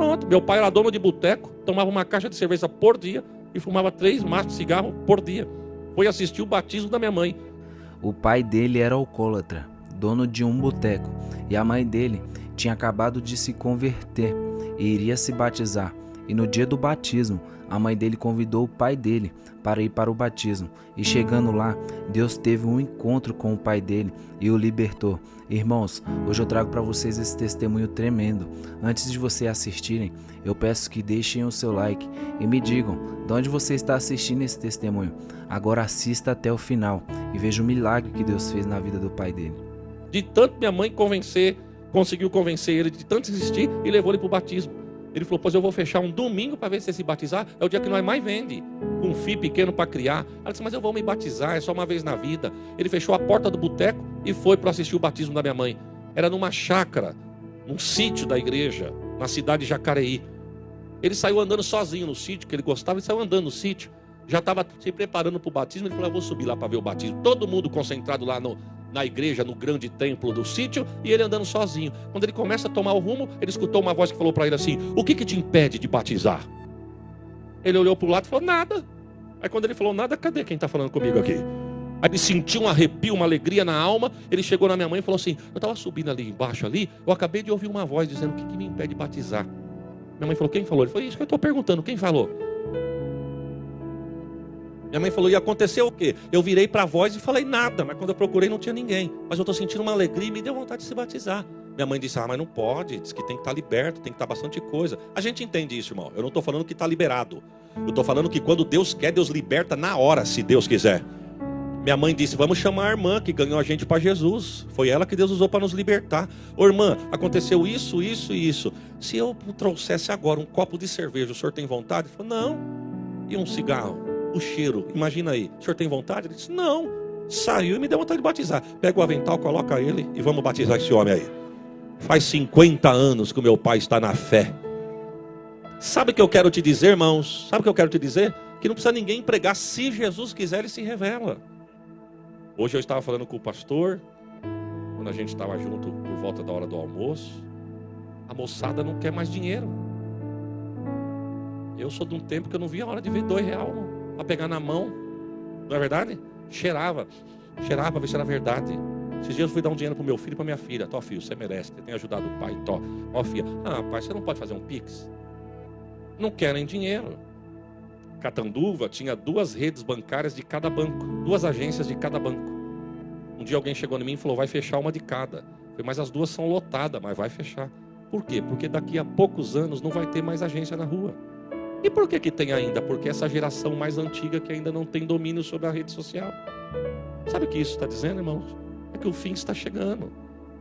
Pronto, meu pai era dono de boteco, tomava uma caixa de cerveja por dia e fumava 3 maços de cigarro por dia. Foi assistir o batismo da minha mãe. O pai dele era alcoólatra, dono de um boteco, e a mãe dele tinha acabado de se converter e iria se batizar. E no dia do batismo, a mãe dele convidou o pai dele para ir para o batismo. E chegando lá, Deus teve um encontro com o pai dele e o libertou. Irmãos, hoje eu trago para vocês esse testemunho tremendo. Antes de vocês assistirem, eu peço que deixem o seu like e me digam de onde você está assistindo esse testemunho. Agora assista até o final e veja o milagre que Deus fez na vida do pai dele. De tanto minha mãe conseguiu convencer ele de tanto insistir e levou ele para o batismo. Ele falou, pois eu vou fechar um domingo para ver se se batizar, é o dia que nós mais vende, com um filho pequeno para criar. Ela disse, mas eu vou me batizar, é só uma vez na vida. Ele fechou a porta do boteco e foi para assistir o batismo da minha mãe. Era numa chácara, num sítio da igreja, na cidade de Jacareí. Ele saiu andando sozinho no sítio, que ele gostava, ele saiu andando no sítio, já estava se preparando para o batismo. Ele falou, eu vou subir lá para ver o batismo. Todo mundo concentrado lá na igreja, no grande templo do sítio, e ele andando sozinho. Quando ele começa a tomar o rumo, ele escutou uma voz que falou para ele assim, o que te impede de batizar? Ele olhou para o lado e falou, nada. Aí quando ele falou nada, cadê quem está falando comigo aqui? Aí ele sentiu um arrepio, uma alegria na alma. Ele chegou na minha mãe e falou assim, eu estava subindo ali embaixo ali, eu acabei de ouvir uma voz dizendo, o que me impede de batizar? Minha mãe falou, quem falou? Ele falou, isso que eu estou perguntando, quem falou? Minha mãe falou, e aconteceu o quê? Eu virei para a voz e falei nada, mas quando eu procurei não tinha ninguém. Mas eu estou sentindo uma alegria e me deu vontade de se batizar. Minha mãe disse, mas não pode, diz que tem que estar liberto, tem que estar bastante coisa. A gente entende isso, irmão. Eu não estou falando que está liberado. Eu estou falando que quando Deus quer, Deus liberta na hora, se Deus quiser. Minha mãe disse, vamos chamar a irmã que ganhou a gente para Jesus. Foi ela que Deus usou para nos libertar. Ô irmã, aconteceu isso, isso e isso. Se eu trouxesse agora um copo de cerveja, o senhor tem vontade? Ele falou, não. E um cigarro? O cheiro, imagina aí, o senhor tem vontade? Ele disse, não, saiu e me deu vontade de batizar. Pega o avental, coloca ele e vamos batizar esse homem aí. Faz 50 anos que o meu pai está na fé. Sabe o que eu quero te dizer, irmãos? Sabe o que eu quero te dizer? Que não precisa ninguém pregar, se Jesus quiser, ele se revela. Hoje eu estava falando com o pastor, quando a gente estava junto por volta da hora do almoço, a moçada não quer mais dinheiro. Eu sou de um tempo que eu não via a hora de ver R$2 para pegar na mão, não é verdade? Cheirava para ver se era verdade. Esses dias eu fui dar um dinheiro para o meu filho e para minha filha. Tó, filho, você merece, você tem ajudado o pai. Tó, ó filha, pai, você não pode fazer um pix? Não querem dinheiro. Catanduva tinha 2 redes bancárias de cada banco, 2 agências de cada banco. Um dia alguém chegou em mim e falou, vai fechar uma de cada. Eu falei, mas as 2 são lotadas, mas vai fechar. Por quê? Porque daqui a poucos anos não vai ter mais agência na rua. E por que tem ainda? Porque essa geração mais antiga que ainda não tem domínio sobre a rede social. Sabe o que isso está dizendo, irmãos? É que o fim está chegando.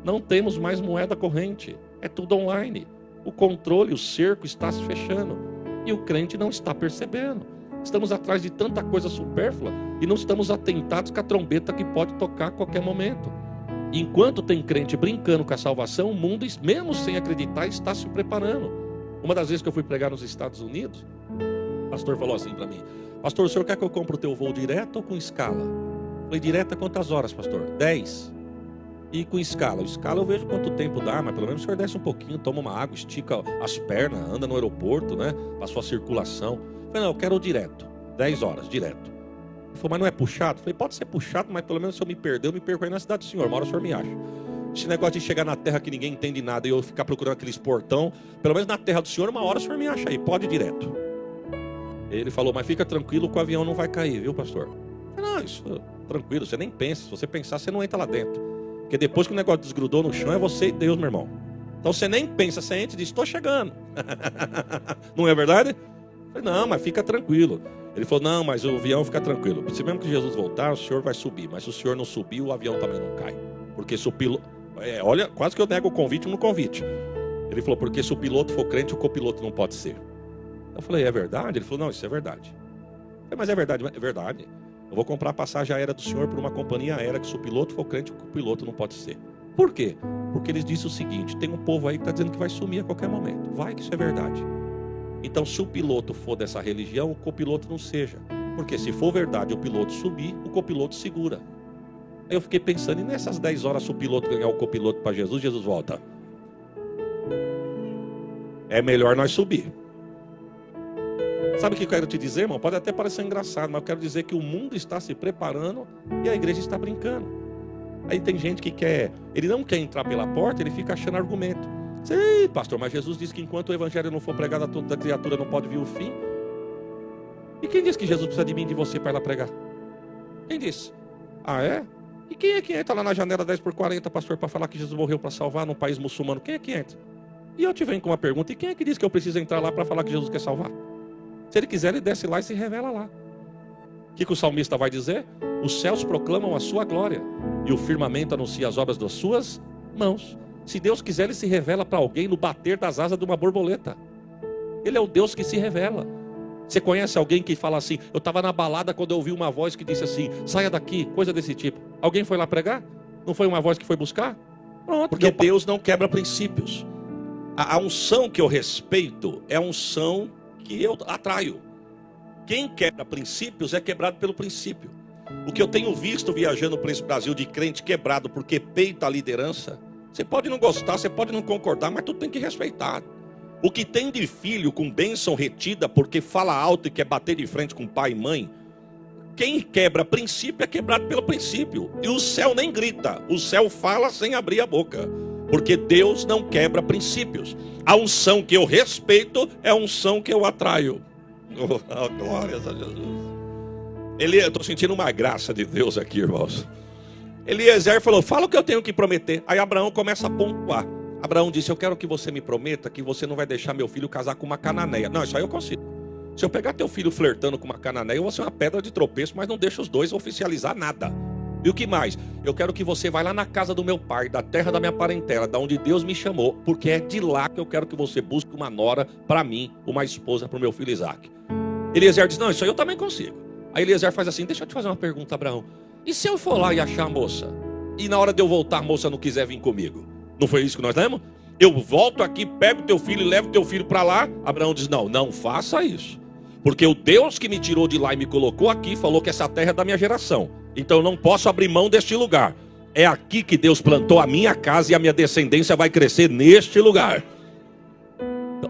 Não temos mais moeda corrente. É tudo online. O controle, o cerco está se fechando. E o crente não está percebendo. Estamos atrás de tanta coisa supérflua e não estamos atentados com a trombeta que pode tocar a qualquer momento. E enquanto tem crente brincando com a salvação, o mundo, mesmo sem acreditar, está se preparando. Uma das vezes que eu fui pregar nos Estados Unidos, o pastor falou assim para mim, pastor, o senhor quer que eu compre o teu voo direto ou com escala? Eu falei, direto é quantas horas, pastor? 10. E com escala? O escala eu vejo quanto tempo dá, mas pelo menos o senhor desce um pouquinho, toma uma água, estica as pernas, anda no aeroporto, né? Para sua circulação. Eu falei, não, eu quero o direto, 10 horas, direto. Ele falou, mas não é puxado? Eu falei, pode ser puxado, mas pelo menos se eu me perder, eu me perco aí na cidade do senhor, uma hora o senhor me acha. Esse negócio de chegar na terra que ninguém entende nada e eu ficar procurando aqueles portão, pelo menos na terra do senhor, uma hora o senhor me acha aí, pode ir direto. Ele falou, mas fica tranquilo que o avião não vai cair, viu, pastor? Eu falei, não, isso, tranquilo, você nem pensa, se você pensar, você não entra lá dentro. Porque depois que o negócio desgrudou no chão, é você e Deus, meu irmão. Então você nem pensa, você entra e diz, estou chegando. Não é verdade? Eu falei, não, mas fica tranquilo. Ele falou, não, mas o avião fica tranquilo. Se mesmo que Jesus voltar, o senhor vai subir. Mas se o senhor não subir, o avião também não cai. Porque se o piloto... olha, quase que eu nego o convite no convite. Ele falou, porque se o piloto for crente, o copiloto não pode ser. Eu falei, é verdade? Ele falou, não, isso é verdade. Eu falei, mas é verdade? É verdade. Eu vou comprar a passagem aérea do senhor por uma companhia aérea que se o piloto for crente, o copiloto não pode ser. Por quê? Porque eles disseram o seguinte, tem um povo aí que está dizendo que vai sumir a qualquer momento. Vai que isso é verdade. Então, se o piloto for dessa religião, o copiloto não seja. Porque se for verdade o piloto subir, o copiloto segura. Aí eu fiquei pensando, e nessas 10 horas, se o piloto ganhar o copiloto para Jesus, Jesus volta. é melhor nós subir. Sabe o que eu quero te dizer, irmão? Pode até parecer engraçado, mas eu quero dizer que o mundo está se preparando e a igreja está brincando. Aí tem gente que ele não quer entrar pela porta, ele fica achando argumento. Sei, pastor, mas Jesus disse que enquanto o evangelho não for pregado a toda criatura não pode vir o fim. E quem disse que Jesus precisa de mim e de você para ir lá pregar? Quem disse? Ah, é? E quem é que entra lá na janela 10x40, pastor, para falar que Jesus morreu para salvar num país muçulmano? Quem é que entra? E eu te venho com uma pergunta, e quem é que disse que eu preciso entrar lá para falar que Jesus quer salvar? Se ele quiser, ele desce lá e se revela lá. O que o salmista vai dizer? Os céus proclamam a sua glória e o firmamento anuncia as obras das suas mãos. Se Deus quiser, ele se revela para alguém no bater das asas de uma borboleta. Ele é o Deus que se revela. Você conhece alguém que fala assim, eu estava na balada quando eu ouvi uma voz que disse assim, saia daqui, coisa desse tipo. Alguém foi lá pregar? Não foi uma voz que foi buscar? Pronto. Porque Deus não quebra princípios. A unção que eu respeito é a unção que eu atraio. Quem quebra princípios é quebrado pelo princípio. O que eu tenho visto viajando por esse Brasil de crente quebrado porque peita a liderança, você pode não gostar, você pode não concordar, mas tu tem que respeitar. O que tem de filho com bênção retida porque fala alto e quer bater de frente com pai e mãe, quem quebra princípio é quebrado pelo princípio. E o céu nem grita, o céu fala sem abrir a boca. Porque Deus não quebra princípios. A unção que eu respeito é a unção que eu atraio. Oh, glórias a Jesus. Eu estou sentindo uma graça de Deus aqui, irmãos. Eliezer falou, fala o que eu tenho que prometer. Aí Abraão começa a pontuar. Abraão disse, eu quero que você me prometa que você não vai deixar meu filho casar com uma cananeia. Não, isso aí eu consigo. Se eu pegar teu filho flertando com uma cananeia, eu vou ser uma pedra de tropeço, mas não deixa os dois oficializar nada. E o que mais? Eu quero que você vá lá na casa do meu pai, da terra da minha parentela, da onde Deus me chamou, porque é de lá que eu quero que você busque uma nora para mim, uma esposa para o meu filho Isaac. Eliezer diz, não, isso aí eu também consigo. Aí Eliezer faz assim, deixa eu te fazer uma pergunta, Abraão. E se eu for lá e achar a moça? E na hora de eu voltar a moça não quiser vir comigo? Não foi isso que nós lemos? Eu volto aqui, pego teu filho e levo teu filho para lá. Abraão diz, não, não faça isso. Porque o Deus que me tirou de lá e me colocou aqui, falou que essa terra é da minha geração. Então eu não posso abrir mão deste lugar. É aqui que Deus plantou a minha casa e a minha descendência vai crescer neste lugar.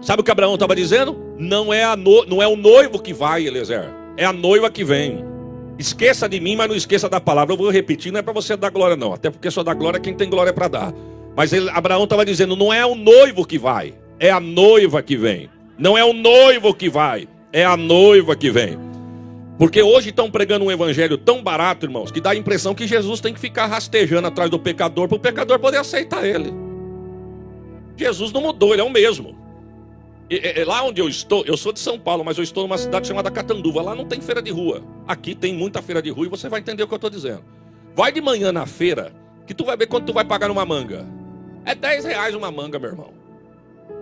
Sabe o que Abraão estava dizendo? Não é o noivo que vai, Eliezer. É a noiva que vem. Esqueça de mim, mas não esqueça da palavra. Eu vou repetir, não é para você dar glória não. Até porque só dá glória quem tem glória para dar. Mas Abraão estava dizendo, não é o noivo que vai. É a noiva que vem. Não é o noivo que vai. É a noiva que vem. Porque hoje estão pregando um evangelho tão barato, irmãos, que dá a impressão que Jesus tem que ficar rastejando atrás do pecador para o pecador poder aceitar ele. Jesus não mudou, ele é o mesmo. Lá onde eu estou, eu sou de São Paulo, mas eu estou numa cidade chamada Catanduva. Lá não tem feira de rua. Aqui tem muita feira de rua e você vai entender o que eu estou dizendo. Vai de manhã na feira, que tu vai ver quanto tu vai pagar numa manga. É R$10 uma manga, meu irmão.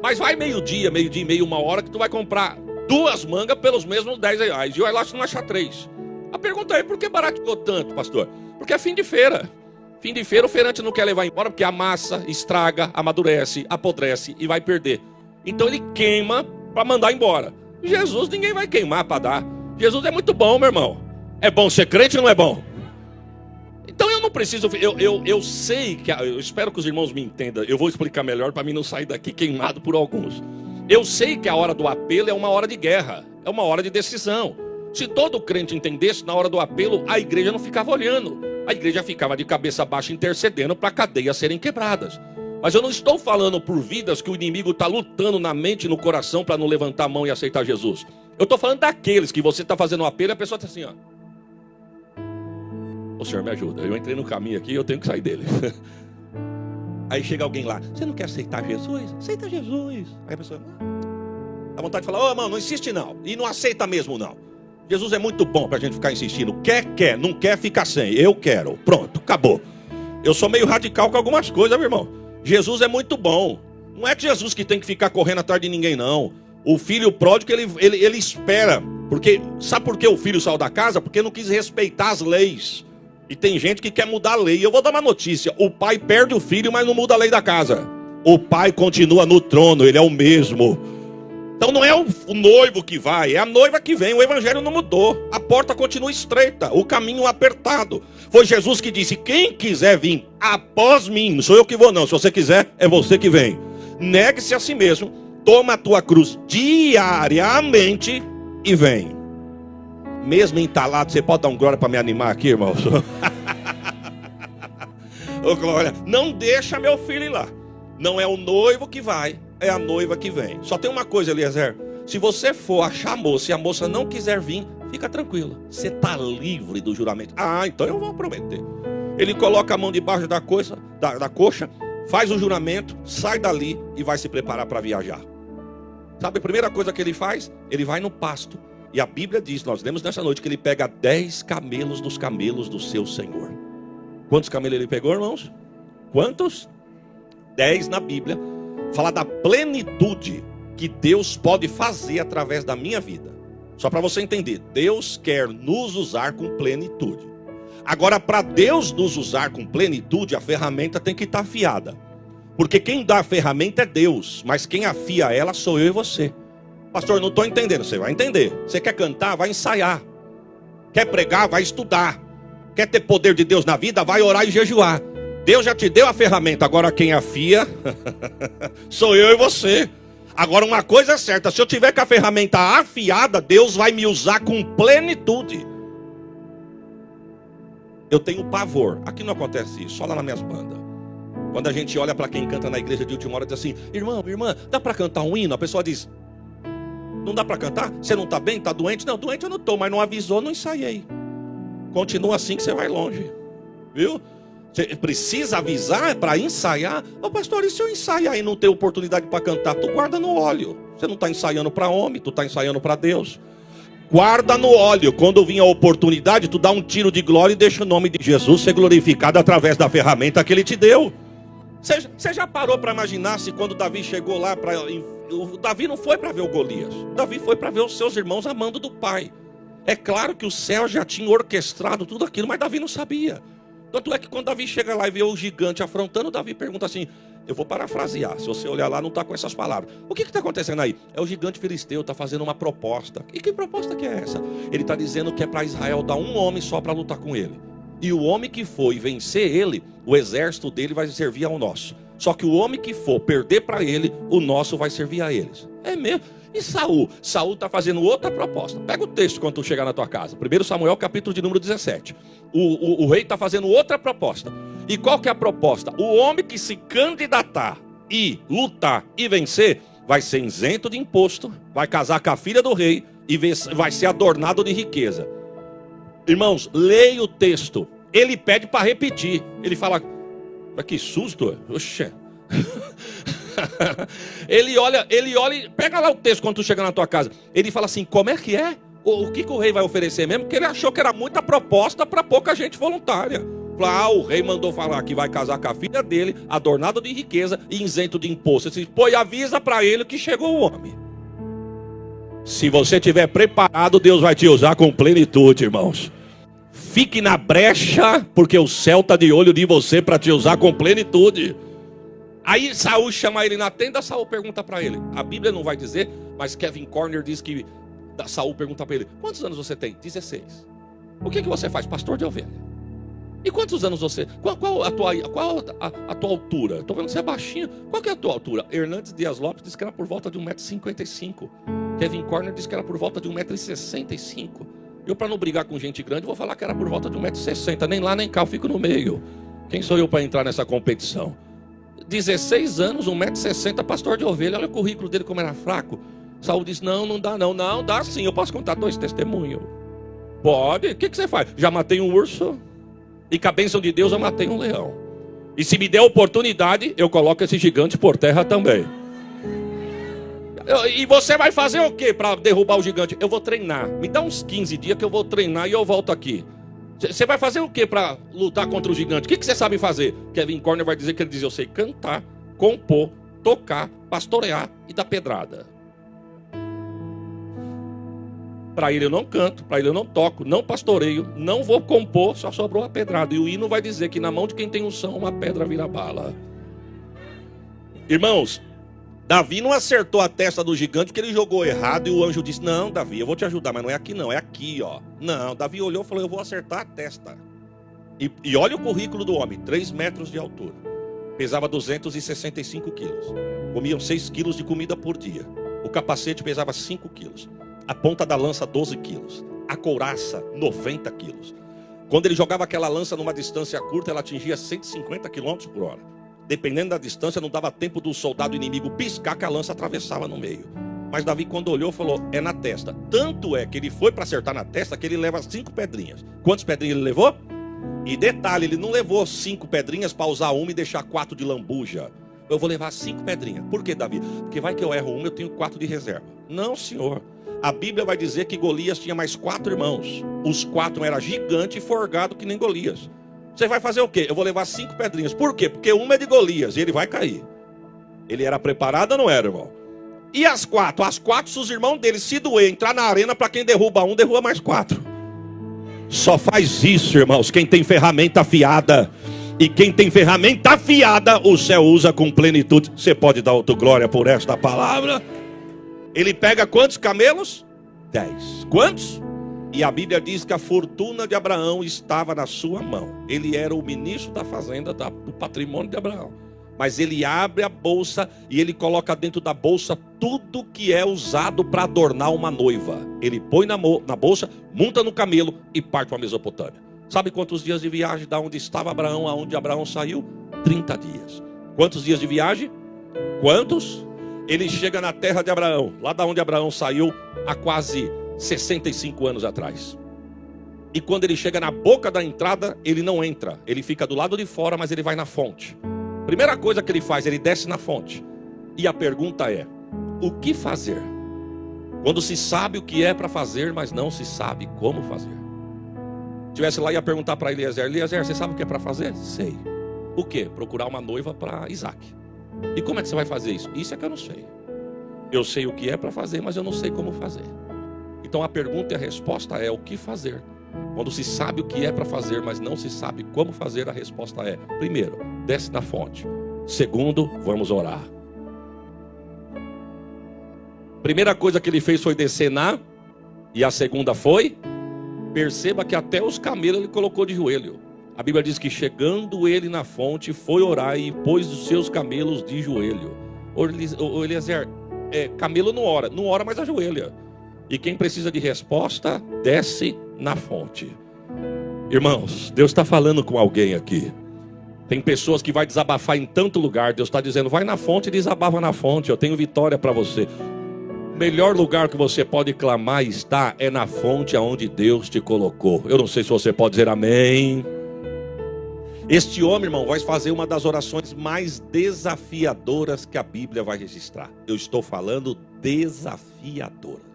Mas vai meio-dia e meia, uma hora, que tu vai comprar 2 mangas pelos mesmos R$10. E olha lá se não achar 3. A pergunta é, por que barateou tanto, pastor? Porque é fim de feira. Fim de feira, o feirante não quer levar embora, porque amassa, estraga, amadurece, apodrece e vai perder. Então ele queima para mandar embora. Jesus ninguém vai queimar para dar. Jesus é muito bom, meu irmão. É bom ser crente ou não é bom? Então eu não preciso, eu sei que, eu espero que os irmãos me entendam. Eu vou explicar melhor para mim não sair daqui queimado por alguns. Eu sei que a hora do apelo é uma hora de guerra, é uma hora de decisão. Se todo crente entendesse, na hora do apelo, a igreja não ficava olhando. A igreja ficava de cabeça baixa intercedendo para cadeias serem quebradas. Mas eu não estou falando por vidas que o inimigo está lutando na mente e no coração para não levantar a mão e aceitar Jesus. Eu estou falando daqueles que você está fazendo um apelo e a pessoa está assim, ó. O Senhor me ajuda, eu entrei no caminho aqui e eu tenho que sair dele. Aí chega alguém lá, você não quer aceitar Jesus? Aceita Jesus. Aí a pessoa, dá vontade de falar, ô irmão, não insiste não. E não aceita mesmo não. Jesus é muito bom para a gente ficar insistindo. Quer, não quer, fica sem. Eu quero, pronto, acabou. Eu sou meio radical com algumas coisas, meu irmão. Jesus é muito bom. Não é Jesus que tem que ficar correndo atrás de ninguém, não. O filho pródigo, ele espera. Porque, sabe por que o filho saiu da casa? Porque não quis respeitar as leis. E tem gente que quer mudar a lei. Eu vou dar uma notícia. O pai perde o filho, mas não muda a lei da casa. O pai continua no trono, ele é o mesmo. Então não é o noivo que vai, é a noiva que vem. O evangelho não mudou. A porta continua estreita, o caminho apertado. Foi Jesus que disse, quem quiser vir após mim, não sou eu que vou não, se você quiser, é você que vem. Negue-se a si mesmo, toma a tua cruz diariamente e vem. Mesmo entalado, você pode dar um glória para me animar aqui, irmãos? Ô, glória, não deixa meu filho ir lá. Não é o noivo que vai, é a noiva que vem. Só tem uma coisa, Eliezer. Se você for achar a moça e a moça não quiser vir, fica tranquilo. Você está livre do juramento. Ah, então eu vou prometer. Ele coloca a mão debaixo da coxa, faz o juramento, sai dali e vai se preparar para viajar. Sabe a primeira coisa que ele faz? Ele vai no pasto. E a Bíblia diz, nós lemos nessa noite, que ele pega 10 camelos dos camelos do seu Senhor. Quantos camelos ele pegou, irmãos? Quantos? 10 na Bíblia. Fala da plenitude que Deus pode fazer através da minha vida. Só para você entender, Deus quer nos usar com plenitude. Agora, para Deus nos usar com plenitude, a ferramenta tem que estar afiada. Porque quem dá a ferramenta é Deus, mas quem afia ela sou eu e você. Pastor, não estou entendendo. Você vai entender. Você quer cantar? Vai ensaiar. Quer pregar? Vai estudar. Quer ter poder de Deus na vida? Vai orar e jejuar. Deus já te deu a ferramenta. Agora quem afia sou eu e você. Agora uma coisa é certa. Se eu tiver com a ferramenta afiada, Deus vai me usar com plenitude. Eu tenho pavor. Aqui não acontece isso. Só lá nas minhas bandas. Quando a gente olha para quem canta na igreja de última hora, diz assim: irmão, irmã, dá para cantar um hino? A pessoa diz: não dá para cantar? Você não está bem? Está doente? Não, doente eu não estou, mas não avisou, não ensaiei. Continua assim que você vai longe. Viu? Você precisa avisar para ensaiar. Ô pastor, e se eu ensaiar e não ter oportunidade para cantar? Tu guarda no óleo. Você não está ensaiando para homem, tu está ensaiando para Deus. Guarda no óleo. Quando vir a oportunidade, tu dá um tiro de glória e deixa o nome de Jesus ser glorificado através da ferramenta que ele te deu. Você já parou para imaginar se quando Davi chegou lá, o Davi não foi para ver o Golias. Davi foi para ver os seus irmãos amando do pai. É claro que o céu já tinha orquestrado tudo aquilo, mas Davi não sabia. Tanto é que quando Davi chega lá e vê o gigante afrontando, Davi pergunta assim, eu vou parafrasear, se você olhar lá não está com essas palavras. O que está acontecendo aí? É o gigante filisteu, está fazendo uma proposta. E que proposta que é essa? Ele está dizendo que é para Israel dar um homem só para lutar com ele. E o homem que for e vencer ele, o exército dele vai servir ao nosso. Só que o homem que for perder para ele, o nosso vai servir a eles. É mesmo. E Saul? Saul está fazendo outra proposta. Pega o texto quando tu chegar na tua casa. 1 Samuel, capítulo de número 17. O rei está fazendo outra proposta. E qual que é a proposta? O homem que se candidatar e lutar e vencer, vai ser isento de imposto, vai casar com a filha do rei e vai ser adornado de riqueza. Irmãos, leia o texto. Ele pede para repetir. Ele fala, mas que susto. Oxê. Ele olha, pega lá o texto quando tu chega na tua casa. Ele fala assim, como é que é? O que o rei vai oferecer mesmo? Porque ele achou que era muita proposta para pouca gente voluntária. O rei mandou falar que vai casar com a filha dele, adornado de riqueza e isento de imposto. Ele disse, pois avisa para ele que chegou o homem. Se você estiver preparado, Deus vai te usar com plenitude, irmãos. Fique na brecha, porque o céu está de olho de você para te usar com plenitude. Aí Saul chama ele na tenda, Saul pergunta para ele. A Bíblia não vai dizer, mas Kevin Corner diz que Saul pergunta para ele, quantos anos você tem? 16. O que você faz? Pastor de ovelha. E quantos anos você... Qual a tua altura? Estou vendo que você é baixinho. Qual que é a tua altura? Hernandes Dias Lopes disse que era por volta de 1,55 m. Kevin Corner disse que era por volta de 1,65 m. Eu, para não brigar com gente grande, vou falar que era por volta de 1,60 m. Nem lá nem cá, eu fico no meio. Quem sou eu para entrar nessa competição? 16 anos, 1,60 m, pastor de ovelha. Olha o currículo dele como era fraco. Saul disse, não dá não. Não, dá sim, eu posso contar 2 testemunhos. Pode? O que você faz? Já matei um urso e com a bênção de Deus eu matei um leão. E se me der oportunidade, eu coloco esse gigante por terra também. E você vai fazer o que para derrubar o gigante? Eu vou treinar. Me dá uns 15 dias que eu vou treinar e eu volto aqui. Você vai fazer o que para lutar contra o gigante? O que você sabe fazer? Kevin Corner vai dizer que ele diz, eu sei cantar, compor, tocar, pastorear e dar pedrada. Para ele eu não canto, para ele eu não toco, não pastoreio, não vou compor, só sobrou a pedrada. E o hino vai dizer que na mão de quem tem unção, uma pedra vira bala. Irmãos, Davi não acertou a testa do gigante porque ele jogou errado e o anjo disse, não, Davi, eu vou te ajudar, mas não é aqui não, é aqui, ó. Não, Davi olhou e falou, eu vou acertar a testa. E olha o currículo do homem, 3 metros de altura. pesava 265 quilos. Comiam 6 quilos de comida por dia. O capacete pesava 5 quilos. A ponta da lança, 12 quilos. A couraça, 90 quilos. Quando ele jogava aquela lança numa distância curta, ela atingia 150 km por hora. Dependendo da distância, não dava tempo do soldado inimigo piscar que a lança atravessava no meio. Mas Davi, quando olhou, falou, é na testa. Tanto é que ele foi para acertar na testa que ele leva 5 pedrinhas. Quantas pedrinhas ele levou? E detalhe, ele não levou 5 pedrinhas para usar uma e deixar 4 de lambuja. Eu vou levar 5 pedrinhas. Por que, Davi? Porque vai que eu erro uma, eu tenho 4 de reserva. Não, senhor. A Bíblia vai dizer que Golias tinha mais 4 irmãos. Os 4 eram gigante e forgado que nem Golias. Você vai fazer o quê? Eu vou levar 5 pedrinhas. Por quê? Porque uma é de Golias e ele vai cair. Ele era preparado ou não era, irmão? E as 4? As 4, se os irmãos dele se doer, entrar na arena, para quem derruba um, derruba mais 4. Só faz isso, irmãos, quem tem ferramenta afiada. E quem tem ferramenta afiada, o céu usa com plenitude. Você pode dar autoglória por esta palavra? Ele pega quantos camelos? 10. Quantos? E a Bíblia diz que a fortuna de Abraão estava na sua mão. Ele era o ministro da fazenda, do patrimônio de Abraão. Mas ele abre a bolsa e ele coloca dentro da bolsa tudo que é usado para adornar uma noiva. Ele põe na bolsa, monta no camelo e parte para a Mesopotâmia. Sabe quantos dias de viagem da onde estava Abraão, aonde Abraão saiu? 30 dias. Quantos dias de viagem? Quantos? Ele chega na terra de Abraão, lá da onde Abraão saiu há quase 65 anos atrás. E quando ele chega na boca da entrada, ele não entra. Ele fica do lado de fora, mas ele vai na fonte. Primeira coisa que ele faz, ele desce na fonte. E a pergunta é, o que fazer? Quando se sabe o que é para fazer, mas não se sabe como fazer. Se estivesse lá, ia perguntar para Eliezer, Eliezer, você sabe o que é para fazer? Sei. O quê? Procurar uma noiva para Isaac. E como é que você vai fazer isso? Isso é que eu não sei. Eu sei o que é para fazer, mas eu não sei como fazer. Então a pergunta e a resposta é o que fazer. Quando se sabe o que é para fazer, mas não se sabe como fazer, a resposta é: primeiro, desce na fonte. Segundo, vamos orar. Primeira coisa que ele fez foi descer e a segunda foi, perceba que até os camelos ele colocou de joelho. A Bíblia diz que chegando ele na fonte, foi orar e pôs os seus camelos de joelho. O Eliezer, camelo não ora, mas ajoelha. E quem precisa de resposta, desce na fonte. Irmãos, Deus está falando com alguém aqui. Tem pessoas que vai desabafar em tanto lugar. Deus está dizendo, vai na fonte e desabafa na fonte. Eu tenho vitória para você. O melhor lugar que você pode clamar é na fonte aonde Deus te colocou. Eu não sei se você pode dizer amém. Este homem, irmão, vai fazer uma das orações mais desafiadoras que a Bíblia vai registrar. Eu estou falando desafiadoras.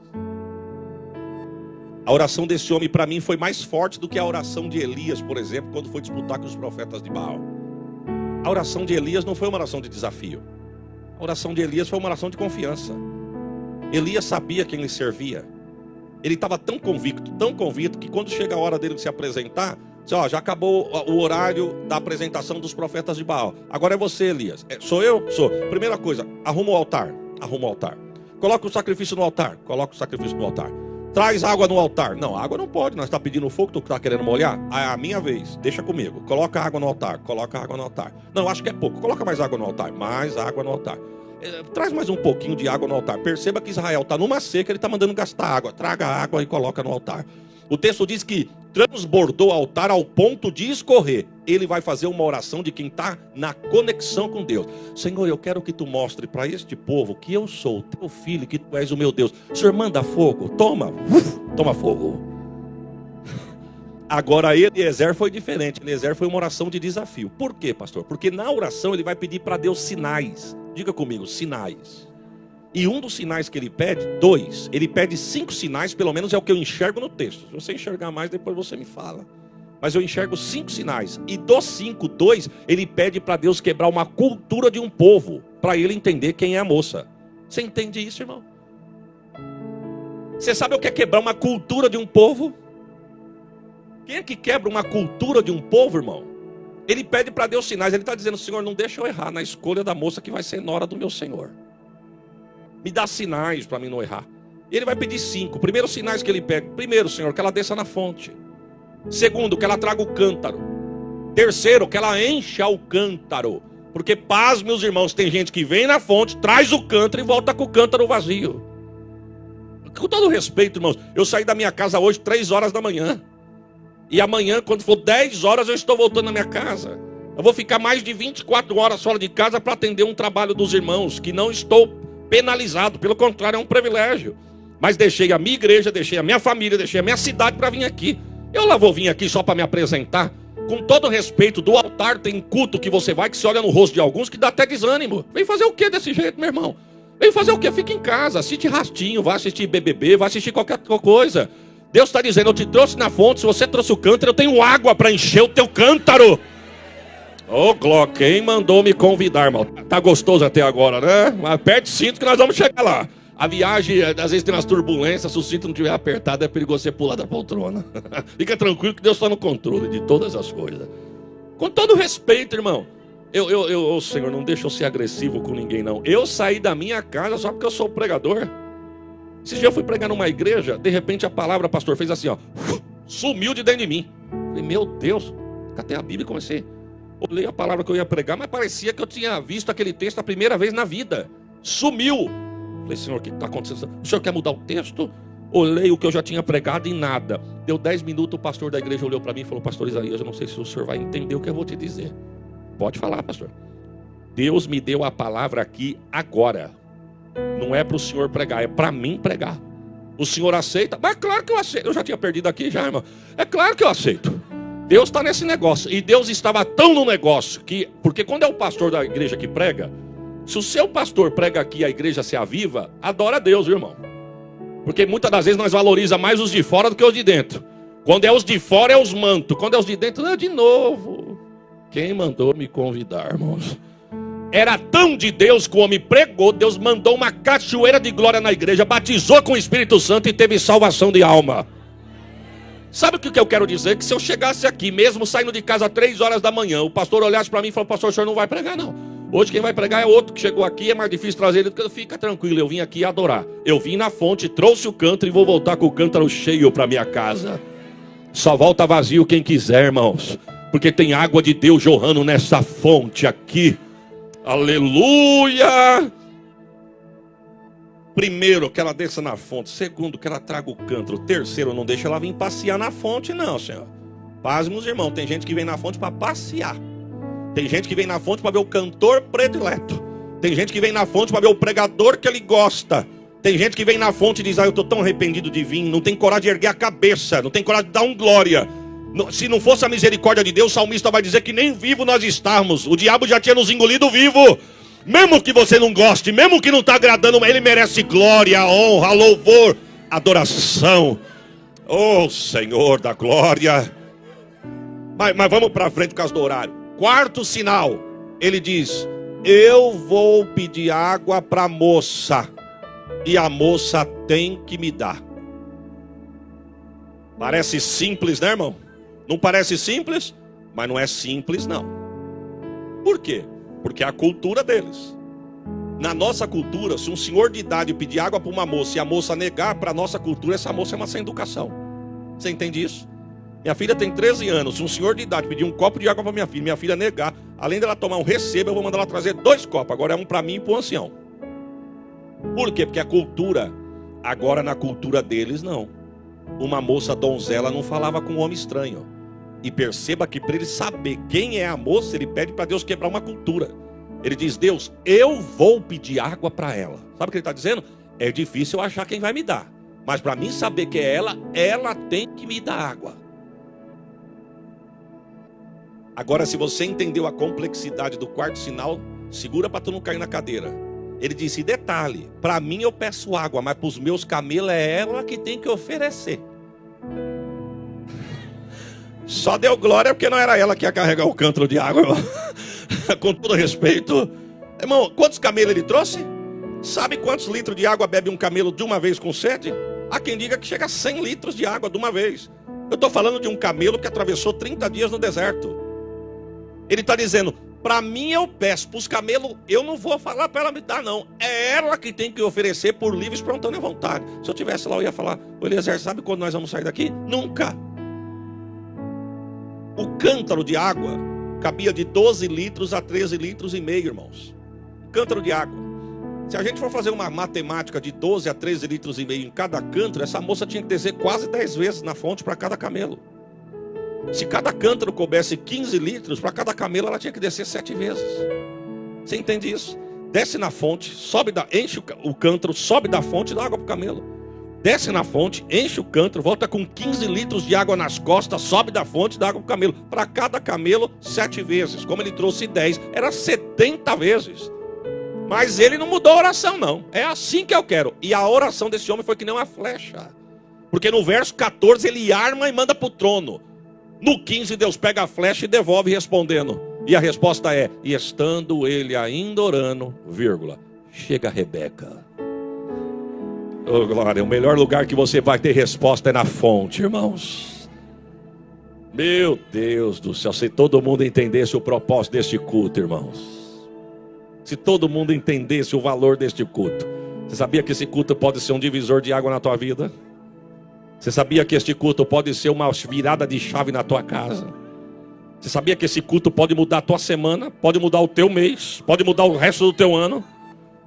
A oração desse homem para mim foi mais forte do que a oração de Elias, por exemplo, quando foi disputar com os profetas de Baal. A oração de Elias não foi uma oração de desafio. A oração de Elias foi uma oração de confiança. Elias sabia quem lhe servia. Ele estava tão convicto, que quando chega a hora dele se apresentar, disse, já acabou o horário da apresentação dos profetas de Baal. Agora é você, Elias. Sou eu? Sou. Primeira coisa, arruma o altar. Coloca o sacrifício no altar. Traz água no altar. Não, água não pode. Nós estamos pedindo fogo, tu está querendo molhar? É a minha vez, deixa comigo. Coloca água no altar. Não, acho que é pouco. Coloca mais água no altar. Mais água no altar. Traz mais um pouquinho de água no altar. Perceba que Israel está numa seca, ele está mandando gastar água. Traga água e coloca no altar. O texto diz que transbordou o altar ao ponto de escorrer. Ele vai fazer uma oração de quem está na conexão com Deus. Senhor, eu quero que tu mostre para este povo que eu sou teu filho, que tu és o meu Deus. Senhor, manda fogo, toma fogo. Agora Eliezer foi diferente. Eliezer foi uma oração de desafio. Por quê, pastor? Porque na oração ele vai pedir para Deus sinais. Diga comigo, sinais. E um dos sinais que ele pede, 2. Ele pede 5 sinais, pelo menos é o que eu enxergo no texto. Se você enxergar mais, depois você me fala. Mas eu enxergo 5 sinais. E dos 5, 2, ele pede para Deus quebrar uma cultura de um povo, para ele entender quem é a moça. Você entende isso, irmão? Você sabe o que é quebrar uma cultura de um povo? Quem é que quebra uma cultura de um povo, irmão? Ele pede para Deus sinais. Ele está dizendo, Senhor, não deixa eu errar na escolha da moça que vai ser nora do meu Senhor. Me dá sinais para mim não errar. E ele vai pedir 5. Primeiros sinais que ele pede. Primeiro, Senhor, que ela desça na fonte. Segundo, que ela traga o cântaro. Terceiro, que ela encha o cântaro. Porque, paz, meus irmãos, tem gente que vem na fonte, traz o cântaro e volta com o cântaro vazio. Com todo respeito, irmãos, eu saí da minha casa hoje 3 horas da manhã. E amanhã, quando for 10 horas, eu estou voltando na minha casa. Eu vou ficar mais de 24 horas fora de casa para atender um trabalho dos irmãos, que não estou penalizado, pelo contrário, é um privilégio. Mas deixei a minha igreja, deixei a minha família, deixei a minha cidade para vir aqui. Eu lá vou vir aqui só para me apresentar. Com todo respeito, do altar tem culto que você vai, que você olha no rosto de alguns, que dá até desânimo. Vem fazer o que desse jeito, meu irmão? Vem fazer o que? Fica em casa, assiste Rastinho, vai assistir BBB, vai assistir qualquer coisa. Deus está dizendo, eu te trouxe na fonte, se você trouxe o cântaro, eu tenho água para encher o teu cântaro. Ô, Glória, quem mandou me convidar, irmão? Tá gostoso até agora, né? Mas aperte o cinto que nós vamos chegar lá. A viagem, às vezes tem umas turbulências, se o cinto não estiver apertado, é perigoso você pular da poltrona. Fica tranquilo que Deus está no controle de todas as coisas. Com todo respeito, irmão. Senhor, não deixa eu ser agressivo com ninguém, não. Eu saí da minha casa só porque eu sou pregador. Esse dia eu fui pregar numa igreja, de repente a palavra, pastor, fez assim, ó. Sumiu de dentro de mim. Falei, meu Deus, catei a Bíblia e comecei. Olhei a palavra que eu ia pregar, mas parecia que eu tinha visto aquele texto a primeira vez na vida. Sumiu. Falei, Senhor, o que está acontecendo? O senhor quer mudar o texto? Olhei o que eu já tinha pregado e nada. Deu 10 minutos, o pastor da igreja olhou para mim e falou, pastor Isaías, eu não sei se o senhor vai entender o que eu vou te dizer. Pode falar, pastor. Deus me deu a palavra aqui agora. Não é para o senhor pregar, é para mim pregar. O senhor aceita? Mas é claro que eu aceito. Eu já tinha perdido aqui já, irmão. É claro que eu aceito. Deus está nesse negócio. E Deus estava tão no negócio que... Porque quando é o pastor da igreja que prega, se o seu pastor prega aqui e a igreja se aviva, adora a Deus, viu, irmão? Porque muitas das vezes nós valorizamos mais os de fora do que os de dentro. Quando é os de fora é os mantos. Quando é os de dentro, é de novo. Quem mandou me convidar, irmãos? Era tão de Deus que o homem pregou, Deus mandou uma cachoeira de glória na igreja, batizou com o Espírito Santo e teve salvação de alma. Sabe o que eu quero dizer? Que se eu chegasse aqui, mesmo saindo de casa às 3 horas da manhã, o pastor olhasse para mim e falou, pastor, o senhor não vai pregar não. Hoje quem vai pregar é outro que chegou aqui, é mais difícil trazer ele, porque fica tranquilo, eu vim aqui adorar. Eu vim na fonte, trouxe o cântaro e vou voltar com o cântaro cheio para minha casa. Só volta vazio quem quiser, irmãos, porque tem água de Deus jorrando nessa fonte aqui. Aleluia! Primeiro, que ela desça na fonte. Segundo, que ela traga o cântaro. Terceiro, não deixa ela vir passear na fonte, não, Senhor. Paz, meus irmãos, tem gente que vem na fonte para passear. Tem gente que vem na fonte para ver o cantor predileto. Tem gente que vem na fonte para ver o pregador que ele gosta. Tem gente que vem na fonte e diz, eu estou tão arrependido de vir. Não tem coragem de erguer a cabeça. Não tem coragem de dar glória. Se não fosse a misericórdia de Deus, o salmista vai dizer que nem vivo nós estamos. O diabo já tinha nos engolido vivo. Mesmo que você não goste, mesmo que não está agradando, ele merece glória, honra, louvor, adoração. Oh Senhor da glória. Mas vamos para frente por causa do horário. Quarto sinal, ele diz, eu vou pedir água para a moça, e a moça tem que me dar. Parece simples, né, irmão? Não parece simples? Mas não é simples, não. Por quê? Porque é a cultura deles. Na nossa cultura, se um senhor de idade pedir água para uma moça e a moça negar, para a nossa cultura, essa moça é uma sem educação. Você entende isso? Minha filha tem 13 anos. Se um senhor de idade pedir um copo de água para minha filha negar, além dela tomar um receba, eu vou mandar ela trazer 2 copos. Agora é um para mim e para o ancião. Por quê? Porque a cultura, agora na cultura deles, não. Uma moça donzela não falava com um homem estranho. E perceba que para ele saber quem é a moça, ele pede para Deus quebrar uma cultura. Ele diz, Deus, eu vou pedir água para ela. Sabe o que ele está dizendo? É difícil eu achar quem vai me dar. Mas para mim saber que é ela tem que me dar água. Agora, se você entendeu a complexidade do quarto sinal, segura para tu não cair na cadeira. Ele disse, detalhe, para mim eu peço água, mas para os meus camelos é ela que tem que oferecer. Só deu glória porque não era ela que ia carregar o cântaro de água, irmão. Com todo respeito. Irmão, quantos camelos ele trouxe? Sabe quantos litros de água bebe um camelo de uma vez com sede? Há quem diga que chega a 100 litros de água de uma vez. Eu estou falando de um camelo que atravessou 30 dias no deserto. Ele está dizendo, para mim eu peço, para os camelos eu não vou falar para ela me dar não. É ela que tem que oferecer por livre e espontânea vontade. Se eu estivesse lá eu ia falar, ô Eliezer, sabe quando nós vamos sair daqui? Nunca. O cântaro de água cabia de 12 litros a 13 litros e meio, irmãos. Um cântaro de água. Se a gente for fazer uma matemática de 12 a 13 litros e meio em cada cântaro, essa moça tinha que descer quase 10 vezes na fonte para cada camelo. Se cada cântaro coubesse 15 litros, para cada camelo ela tinha que descer 7 vezes. Você entende isso? Desce na fonte, enche o cântaro, sobe da fonte e dá água para o camelo. Desce na fonte, enche o cântaro, volta com 15 litros de água nas costas, sobe da fonte e dá água para o camelo. Para cada camelo, 7 vezes. Como ele trouxe 10, era 70 vezes. Mas ele não mudou a oração, não. É assim que eu quero. E a oração desse homem foi que nem uma flecha. Porque no verso 14 ele arma e manda para o trono. No 15 Deus pega a flecha e devolve respondendo. E a resposta é: e estando ele ainda orando, vírgula, chega Rebeca. Oh glória, o melhor lugar que você vai ter resposta é na fonte, irmãos. Meu Deus do céu, se todo mundo entendesse o propósito deste culto, irmãos. Se todo mundo entendesse o valor deste culto. Você sabia que esse culto pode ser um divisor de água na tua vida? Você sabia que este culto pode ser uma virada de chave na tua casa? Você sabia que esse culto pode mudar a tua semana? Pode mudar o teu mês? Pode mudar o resto do teu ano?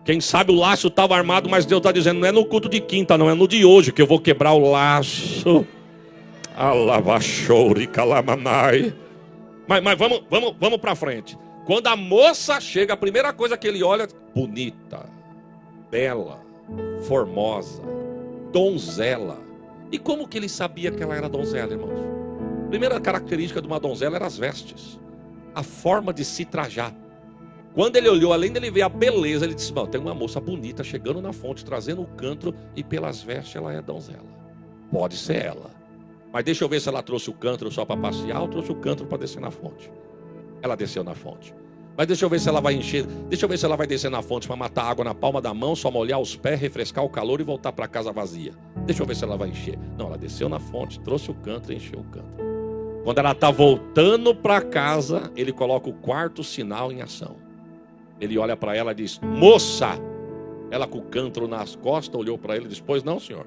Quem sabe o laço estava armado, mas Deus está dizendo: não é no culto de quinta, não, é no de hoje que eu vou quebrar o laço. Alavachouri calamanai. Mas vamos para frente. Quando a moça chega, a primeira coisa que ele olha: bonita, bela, formosa, donzela. E como que ele sabia que ela era donzela, irmãos? A primeira característica de uma donzela era as vestes, a forma de se trajar. Quando ele olhou, além dele ver a beleza, ele disse: tem uma moça bonita chegando na fonte, trazendo o cântaro, e pelas vestes ela é donzela. Pode ser ela. Mas deixa eu ver se ela trouxe o cântaro só para passear ou trouxe o cântaro para descer na fonte. Ela desceu na fonte. Mas deixa eu ver se ela vai encher. Deixa eu ver se ela vai descer na fonte para matar água na palma da mão, só molhar os pés, refrescar o calor e voltar para casa vazia. Deixa eu ver se ela vai encher. Não, ela desceu na fonte, trouxe o cântaro e encheu o cântaro. Quando ela está voltando para casa, ele coloca o quarto sinal em ação. Ele olha para ela e diz: moça! Ela com o cântaro nas costas olhou para ele e disse: pois não, senhor?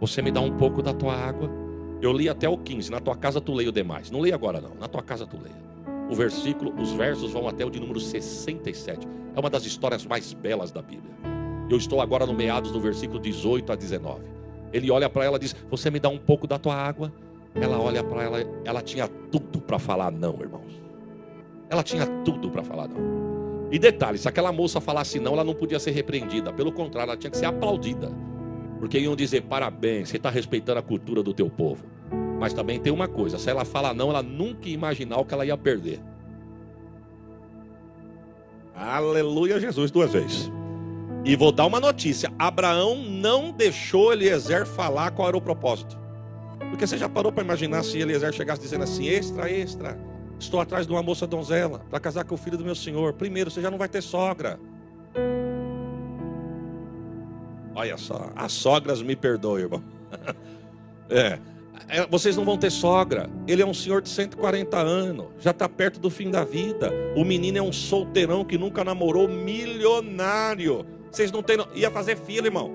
Você me dá um pouco da tua água? Eu li até o 15, na tua casa tu leia o demais. Não leia agora não, na tua casa tu leia. Os versos vão até o de número 67. É uma das histórias mais belas da Bíblia. Eu estou agora no meados do versículo 18 a 19. Ele olha para ela e diz: você me dá um pouco da tua água? Ela olha para ela, ela tinha tudo para falar não, irmãos. Ela tinha tudo para falar não. E detalhe, se aquela moça falasse não, ela não podia ser repreendida. Pelo contrário, ela tinha que ser aplaudida. Porque iam dizer: parabéns, você está respeitando a cultura do teu povo. Mas também tem uma coisa: se ela fala não, ela nunca ia imaginar o que ela ia perder. Aleluia, Jesus, 2 vezes. E vou dar uma notícia: Abraão não deixou Eliezer falar qual era o propósito. Porque você já parou para imaginar se Eliezer chegasse dizendo assim: extra, estou atrás de uma moça donzela para casar com o filho do meu senhor. Primeiro, você já não vai ter sogra. Olha só, as sogras me perdoem, irmão. Vocês não vão ter sogra. Ele é um senhor de 140 anos, já está perto do fim da vida. O menino é um solteirão que nunca namorou, milionário. Vocês não têm. Ia fazer fila, irmão.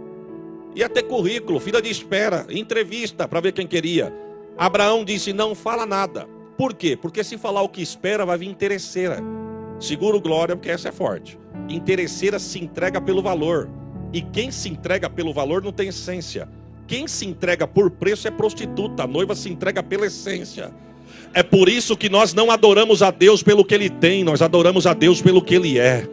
Ia ter currículo, fila de espera, entrevista para ver quem queria. Abraão disse: não fala nada. Por quê? Porque se falar o que espera, vai vir interesseira. Seguro glória, porque essa é forte. Interesseira se entrega pelo valor. E quem se entrega pelo valor não tem essência. Quem se entrega por preço é prostituta. A noiva se entrega pela essência. É por isso que nós não adoramos a Deus pelo que Ele tem. Nós adoramos a Deus pelo que Ele é.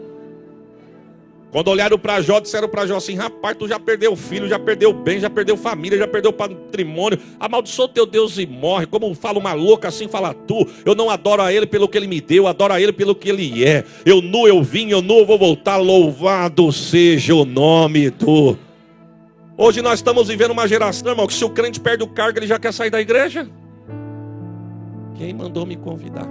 Quando olharam para Jó, disseram para Jó assim: rapaz, tu já perdeu filho, já perdeu bem, já perdeu família, já perdeu patrimônio. Amaldiçoa o teu Deus e morre. Como fala uma louca, assim fala tu. Eu não adoro a Ele pelo que Ele me deu, adoro a Ele pelo que Ele é. Eu nu eu vim, eu nu eu vou voltar. Louvado seja o nome do... Hoje nós estamos vivendo uma geração, irmão, que se o crente perde o cargo, ele já quer sair da igreja. Quem mandou me convidar?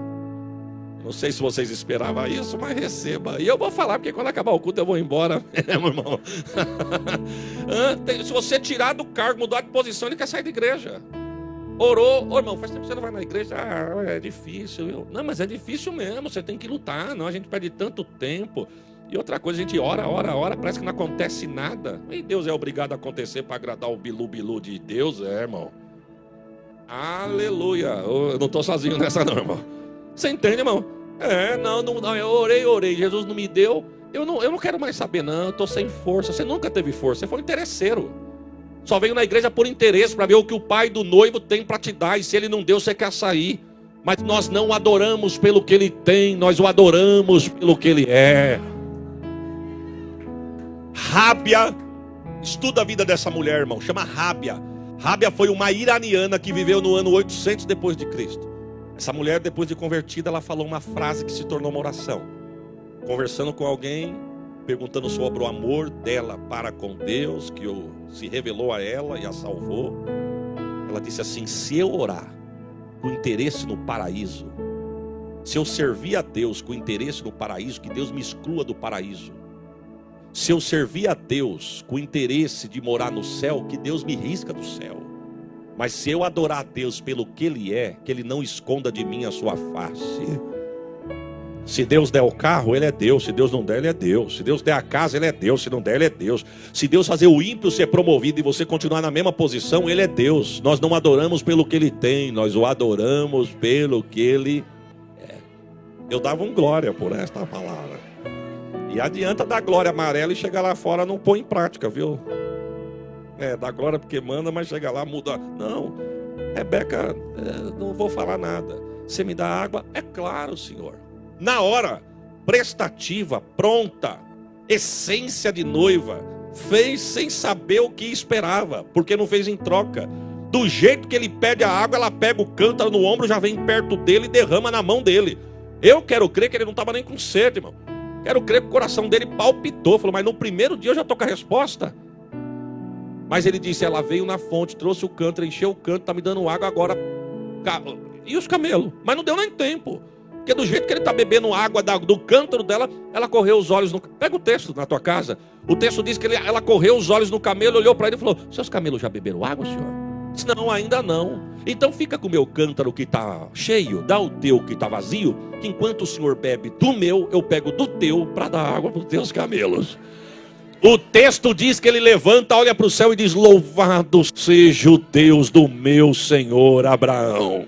Não sei se vocês esperavam isso, mas receba. E eu vou falar, porque quando acabar o culto eu vou embora mesmo, irmão. Se você tirar do cargo, mudar de posição, ele quer sair da igreja. Orou: ô irmão, faz tempo que você não vai na igreja. É difícil. Não, mas é difícil mesmo, você tem que lutar. Não, a gente perde tanto tempo. E outra coisa, a gente ora, parece que não acontece nada. E Deus é obrigado a acontecer para agradar o bilu-bilu de Deus, irmão. Aleluia. Eu não estou sozinho nessa não, irmão. Você entende, irmão? Não, eu orei, Jesus não me deu. Eu não quero mais saber, não. Eu estou sem força. Você nunca teve força, você foi um interesseiro. Só veio na igreja por interesse, para ver o que o pai do noivo tem para te dar. E se ele não deu, você quer sair. Mas nós não o adoramos pelo que ele tem, nós o adoramos pelo que ele é. Rábia, estuda a vida dessa mulher, irmão, chama Rábia. Rábia foi uma iraniana que viveu no ano 800 depois de Cristo. Essa mulher, depois de convertida, ela falou uma frase que se tornou uma oração. Conversando com alguém, perguntando sobre o amor dela para com Deus, que se revelou a ela e a salvou. Ela disse assim: se eu orar com interesse no paraíso, se eu servir a Deus com interesse no paraíso, que Deus me exclua do paraíso. Se eu servir a Deus com interesse de morar no céu, que Deus me risca do céu. Mas se eu adorar a Deus pelo que Ele é, que Ele não esconda de mim a sua face. Se Deus der o carro, Ele é Deus. Se Deus não der, Ele é Deus. Se Deus der a casa, Ele é Deus. Se não der, Ele é Deus. Se Deus fazer o ímpio ser promovido e você continuar na mesma posição, Ele é Deus. Nós não adoramos pelo que Ele tem, nós o adoramos pelo que Ele é. Eu dava um glória por esta palavra. E adianta dar glória amarela e chegar lá fora não põe em prática, viu? Dá glória porque manda, mas chega lá, muda. Não, Rebeca, não vou falar nada. Você me dá água? É claro, Senhor. Na hora, prestativa, pronta, essência de noiva, fez sem saber o que esperava, porque não fez em troca. Do jeito que ele pede a água, ela pega o cântaro no ombro, já vem perto dele e derrama na mão dele. Eu quero crer que ele não estava nem com sede, irmão. Quero crer que o coração dele palpitou. Falou, mas no primeiro dia eu já estou com a resposta. Mas ele disse, ela veio na fonte, trouxe o cântaro, encheu o cântaro, está me dando água agora. E os camelos? Mas não deu nem tempo. Porque do jeito que ele está bebendo água do cântaro dela, ela correu os olhos no... Pega o texto na tua casa. O texto diz que ela correu os olhos no camelo, olhou para ele e falou, seus camelos já beberam água, senhor? Disse, não, ainda não. Então fica com o meu cântaro que está cheio, dá o teu que está vazio, que enquanto o senhor bebe do meu, eu pego do teu para dar água para os teus camelos. O texto diz que ele levanta, olha para o céu e diz, louvado seja o Deus do meu senhor Abraão.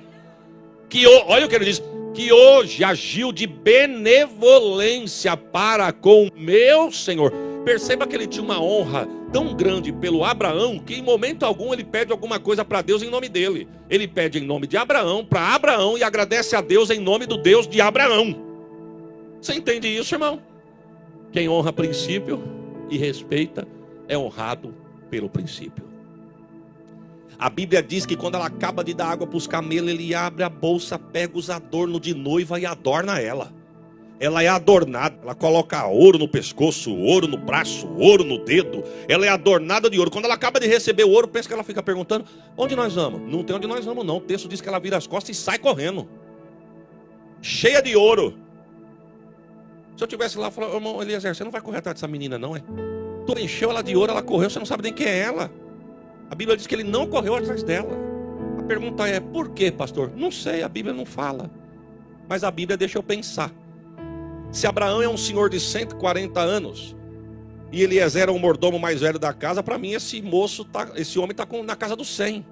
Olha o que ele diz, que hoje agiu de benevolência para com o meu senhor. Perceba que ele tinha uma honra tão grande pelo Abraão, que em momento algum ele pede alguma coisa para Deus em nome dele. Ele pede em nome de Abraão, para Abraão, e agradece a Deus em nome do Deus de Abraão. Você entende isso, irmão? Quem honra princípio e respeita é honrado pelo princípio. A Bíblia diz que quando ela acaba de dar água para os camelos, ele abre a bolsa, pega os adornos de noiva e adorna ela. Ela é adornada, ela coloca ouro no pescoço, ouro no braço, ouro no dedo. Ela é adornada de ouro. Quando ela acaba de receber o ouro, pensa que ela fica perguntando, onde nós vamos? Não tem onde nós vamos não. O texto diz que ela vira as costas e sai correndo. Cheia de ouro. Se eu tivesse lá, eu falava, irmão Eliezer, você não vai correr atrás dessa menina não, é? Tu encheu ela de ouro, ela correu, você não sabe nem quem é ela. A Bíblia diz que ele não correu atrás dela. A pergunta é, por quê, pastor? Não sei, a Bíblia não fala. Mas a Bíblia deixa eu pensar. Se Abraão é um senhor de 140 anos e Eliezer é o mordomo mais velho da casa, para mim esse homem está na casa dos 100.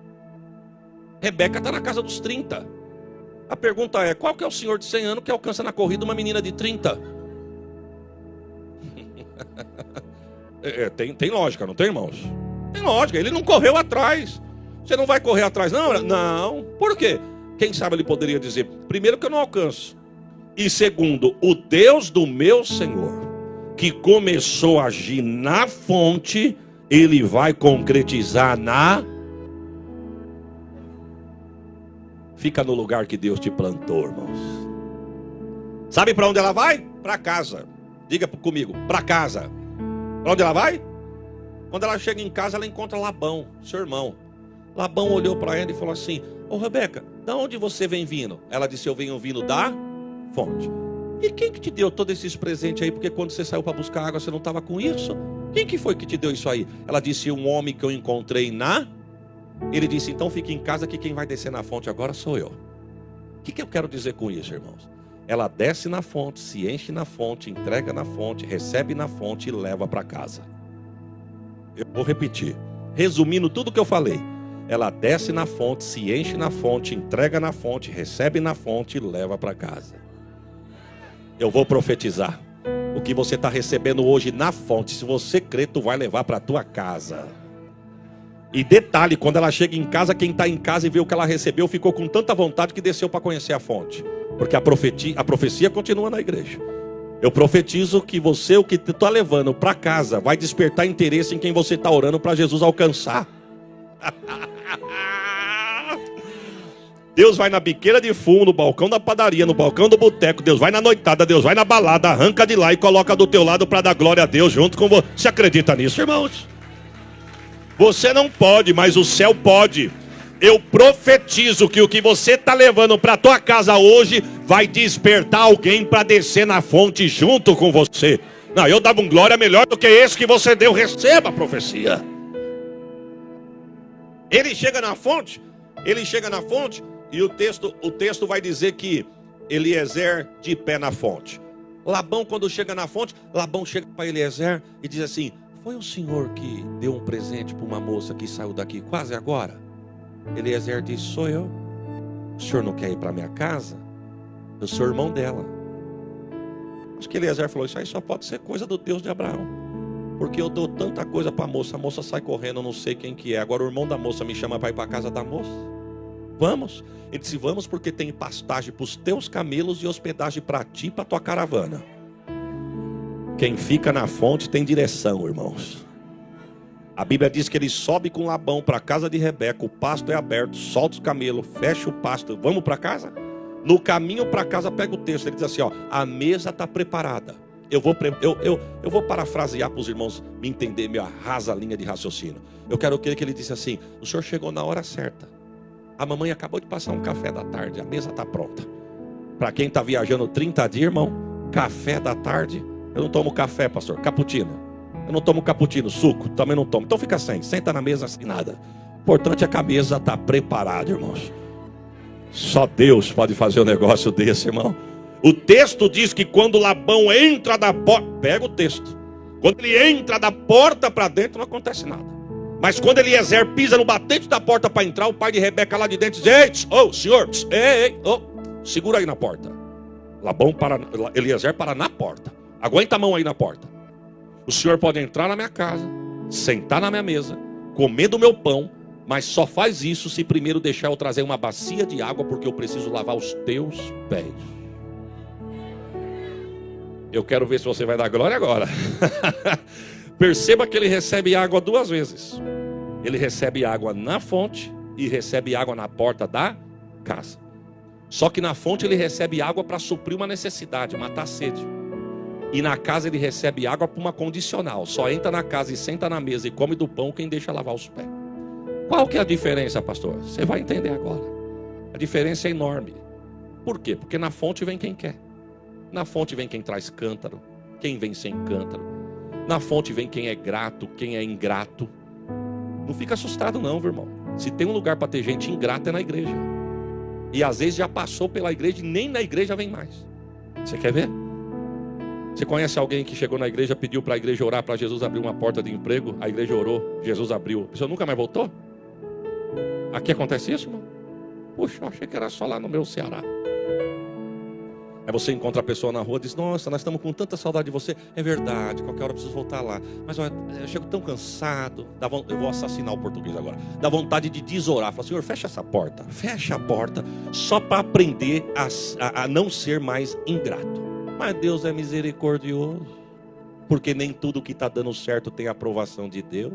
Rebeca está na casa dos 30. A pergunta é, qual que é o senhor de 100 anos que alcança na corrida uma menina de 30? Tem lógica, não tem, irmãos? Tem lógica, ele não correu atrás. Você não vai correr atrás, não? Não. Por quê? Quem sabe ele poderia dizer, primeiro que eu não alcanço. E segundo, o Deus do meu Senhor, que começou a agir na fonte, ele vai concretizar na... Fica no lugar que Deus te plantou, irmãos. Sabe para onde ela vai? Para casa. Diga comigo, para casa. Para onde ela vai? Quando ela chega em casa, ela encontra Labão, seu irmão. Labão olhou para ela e falou assim, ô Rebeca, da onde você vem vindo? Ela disse, eu venho vindo da... fonte. E quem que te deu todos esses presentes aí? Porque quando você saiu para buscar água, você não estava com isso? Quem que foi que te deu isso aí? Ela disse, um homem que eu encontrei na... Ele disse, então fique em casa que quem vai descer na fonte agora sou eu. O que eu quero dizer com isso, irmãos? Ela desce na fonte, se enche na fonte, entrega na fonte, recebe na fonte e leva para casa. Eu vou repetir. Resumindo tudo que eu falei. Ela desce na fonte, se enche na fonte, entrega na fonte, recebe na fonte e leva para casa. Eu vou profetizar. O que você está recebendo hoje na fonte, se você crer, tu vai levar para a tua casa. E detalhe, quando ela chega em casa, quem está em casa e vê o que ela recebeu, ficou com tanta vontade que desceu para conhecer a fonte. Porque a profecia continua na igreja. Eu profetizo que você, o que tu está levando para casa, vai despertar interesse em quem você está orando para Jesus alcançar. Deus vai na biqueira de fumo, no balcão da padaria, no balcão do boteco. Deus vai na noitada, Deus vai na balada, arranca de lá e coloca do teu lado para dar glória a Deus junto com você. Você acredita nisso, irmãos? Você não pode, mas o céu pode. Eu profetizo que o que você está levando para a tua casa hoje vai despertar alguém para descer na fonte junto com você. Não, eu dava um glória melhor do que esse que você deu. Receba a profecia. Ele chega na fonte e o texto vai dizer que Eliezer de pé na fonte. Labão, quando chega na fonte, Labão chega para Eliezer e diz assim: foi o senhor que deu um presente para uma moça que saiu daqui quase agora? Eliezer disse: sou eu. O senhor não quer ir para minha casa? Eu sou irmão dela. Acho que Eliezer falou: isso aí só pode ser coisa do Deus de Abraão, porque eu dou tanta coisa para a moça sai correndo, eu não sei quem que é. Agora o irmão da moça me chama para ir para a casa da moça. Vamos? Ele disse: vamos, porque tem pastagem para os teus camelos e hospedagem para ti e para tua caravana. Quem fica na fonte tem direção, irmãos. A Bíblia diz que ele sobe com Labão para a casa de Rebeca. O pasto é aberto, solta os camelos, fecha o pasto. Vamos para casa? No caminho para casa, pega o texto. Ele diz assim: ó, a mesa está preparada. Eu vou parafrasear para os irmãos me entender minha rasa linha de raciocínio. Eu quero que ele disse assim: o senhor chegou na hora certa. A mamãe acabou de passar um café da tarde, a mesa está pronta. Para quem está viajando 30 dias, irmão, café da tarde. Eu não tomo café, pastor, cappuccino. Eu não tomo cappuccino, suco, também não tomo. Então fica sem, senta na mesa sem nada. O importante é que a mesa está preparada, irmãos. Só Deus pode fazer um negócio desse, irmão. O texto diz que quando Labão entra da porta, pega o texto. Quando ele entra da porta para dentro, não acontece nada. Mas quando Eliezer pisa no batente da porta para entrar, o pai de Rebeca lá de dentro diz: ei, senhor, segura aí na porta. Eliezer para na porta. Aguenta a mão aí na porta. O senhor pode entrar na minha casa, sentar na minha mesa, comer do meu pão, mas só faz isso se primeiro deixar eu trazer uma bacia de água, porque eu preciso lavar os teus pés. Eu quero ver se você vai dar glória agora. Perceba que ele recebe água duas vezes. Ele recebe água na fonte e recebe água na porta da casa. Só que na fonte ele recebe água para suprir uma necessidade, matar a sede. E na casa ele recebe água para uma condicional. Só entra na casa e senta na mesa e come do pão quem deixa lavar os pés. Qual que é a diferença, pastor? Você vai entender agora. A diferença é enorme. Por quê? Porque na fonte vem quem quer. Na fonte vem quem traz cântaro, quem vem sem cântaro. Na fonte vem quem é grato, quem é ingrato. Não fica assustado não, meu irmão. Se tem um lugar para ter gente ingrata é na igreja. E às vezes já passou pela igreja e nem na igreja vem mais. Você quer ver? Você conhece alguém que chegou na igreja, pediu para a igreja orar para Jesus abrir uma porta de emprego? A igreja orou, Jesus abriu. A pessoa nunca mais voltou? Aqui acontece isso, irmão? Puxa, eu achei que era só lá no meu Ceará. Aí você encontra a pessoa na rua e diz: nossa, nós estamos com tanta saudade de você. É verdade, qualquer hora eu preciso voltar lá. Mas olha, eu chego tão cansado. Eu vou assassinar o português agora. Dá vontade de desorar. Fala: Senhor, fecha essa porta. Fecha a porta só para aprender a não ser mais ingrato. Mas Deus é misericordioso. Porque nem tudo que está dando certo tem a aprovação de Deus.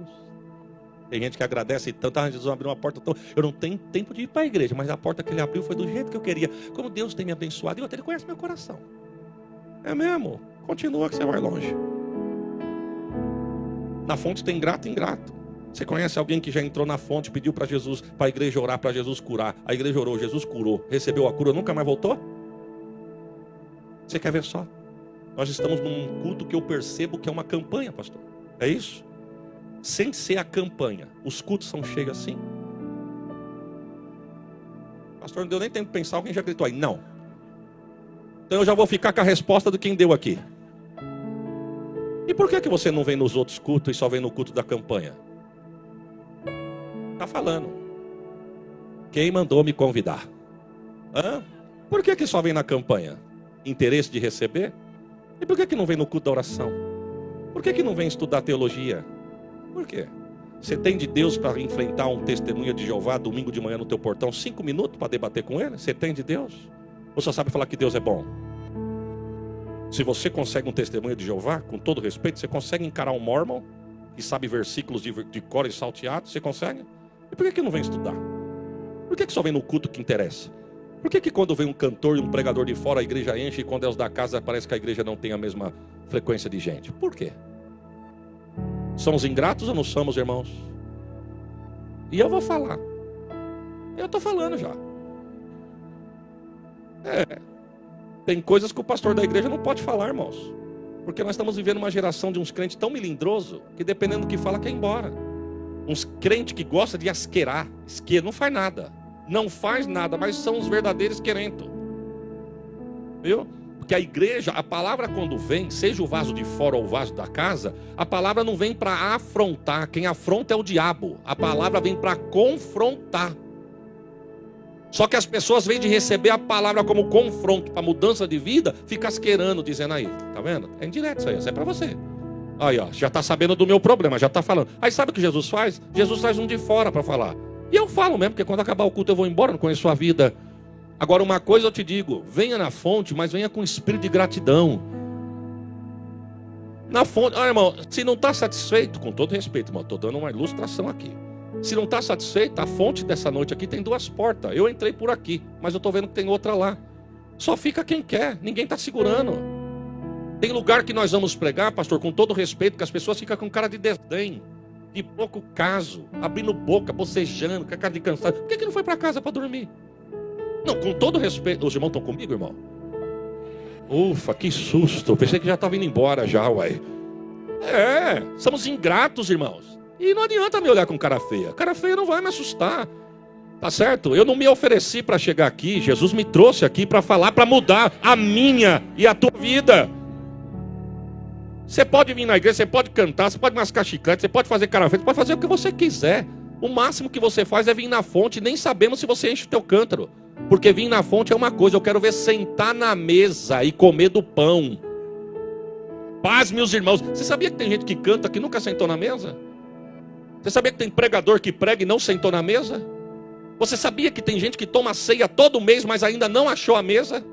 Tem gente que agradece tanto: Jesus abriu uma porta tão... Eu não tenho tempo de ir para a igreja, mas a porta que ele abriu foi do jeito que eu queria. Como Deus tem me abençoado. E outra, ele conhece meu coração. É mesmo? Continua que você vai longe. Na fonte tem grato e ingrato. Você conhece alguém que já entrou na fonte, pediu para Jesus, para a igreja orar, para Jesus curar. A igreja orou, Jesus curou, recebeu a cura, nunca mais voltou? Você quer ver só? Nós estamos num culto que eu percebo que é uma campanha, pastor. É isso? Sem ser a campanha, os cultos são cheios assim. Pastor, não deu nem tempo de pensar, alguém já gritou aí: não. Então eu já vou ficar com a resposta de quem deu aqui. E por que você não vem nos outros cultos e só vem no culto da campanha? Está falando. Quem mandou me convidar? Por que só vem na campanha? interesse de receber? E por que não vem no culto da oração? Por que não vem estudar teologia? Por quê? Você tem de Deus para enfrentar um testemunha de Jeová domingo de manhã no teu portão, 5 minutos para debater com ele? Você tem de Deus? Ou só sabe falar que Deus é bom? Se você consegue um testemunha de Jeová, com todo respeito, você consegue encarar um mormon que sabe versículos de cor e salteado? Você consegue? E por que não vem estudar? Por que só vem no culto que interessa? Por que quando vem um cantor e um pregador de fora, a igreja enche, e quando é os da casa, parece que a igreja não tem a mesma frequência de gente? Por quê? Somos ingratos ou não somos, irmãos? E eu vou falar. Eu estou falando já. Tem coisas que o pastor da igreja não pode falar, irmãos. Porque nós estamos vivendo uma geração de uns crentes tão melindrosos, que dependendo do que fala, quer ir embora. Uns crentes que gostam de asquerar. Não faz nada. Não faz nada, mas são os verdadeiros querentos. Viu? Porque a igreja, a palavra quando vem, seja o vaso de fora ou o vaso da casa, a palavra não vem para afrontar. Quem afronta é o diabo. A palavra vem para confrontar. Só que as pessoas, vêm de receber a palavra como confronto para mudança de vida, fica asquerando, dizendo aí, tá vendo? É indireto isso aí, isso é para você. Aí, ó, já está sabendo do meu problema, já está falando. Aí sabe o que Jesus faz? Jesus traz um de fora para falar. E eu falo mesmo, porque quando acabar o culto eu vou embora, não conheço a vida. Agora uma coisa eu te digo, venha na fonte, mas venha com espírito de gratidão. Na fonte, irmão, se não está satisfeito, com todo respeito, irmão, estou dando uma ilustração aqui. Se não está satisfeito, a fonte dessa noite aqui tem 2 portas. Eu entrei por aqui, mas eu estou vendo que tem outra lá. Só fica quem quer, ninguém está segurando. Tem lugar que nós vamos pregar, pastor, com todo respeito, que as pessoas ficam com cara de desdém, de pouco caso, abrindo boca, bocejando, com a cara de cansado. Por que não foi para casa para dormir? Não, com todo respeito. Os irmãos estão comigo, irmão? Ufa, que susto. Eu pensei que já estava indo embora já, uai. Somos ingratos, irmãos. E não adianta me olhar com cara feia. Cara feia não vai me assustar. Tá certo? Eu não me ofereci para chegar aqui. Jesus me trouxe aqui para falar, para mudar a minha e a tua vida. Você pode vir na igreja, você pode cantar, você pode mascar chiclete, você pode fazer cara feia, você pode fazer o que você quiser. O máximo que você faz é vir na fonte, nem sabemos se você enche o teu cântaro. Porque vir na fonte é uma coisa, eu quero ver sentar na mesa e comer do pão. Paz, meus irmãos. Você sabia que tem gente que canta que nunca sentou na mesa? Você sabia que tem pregador que prega e não sentou na mesa? Você sabia que tem gente que toma ceia todo mês, mas ainda não achou a mesa?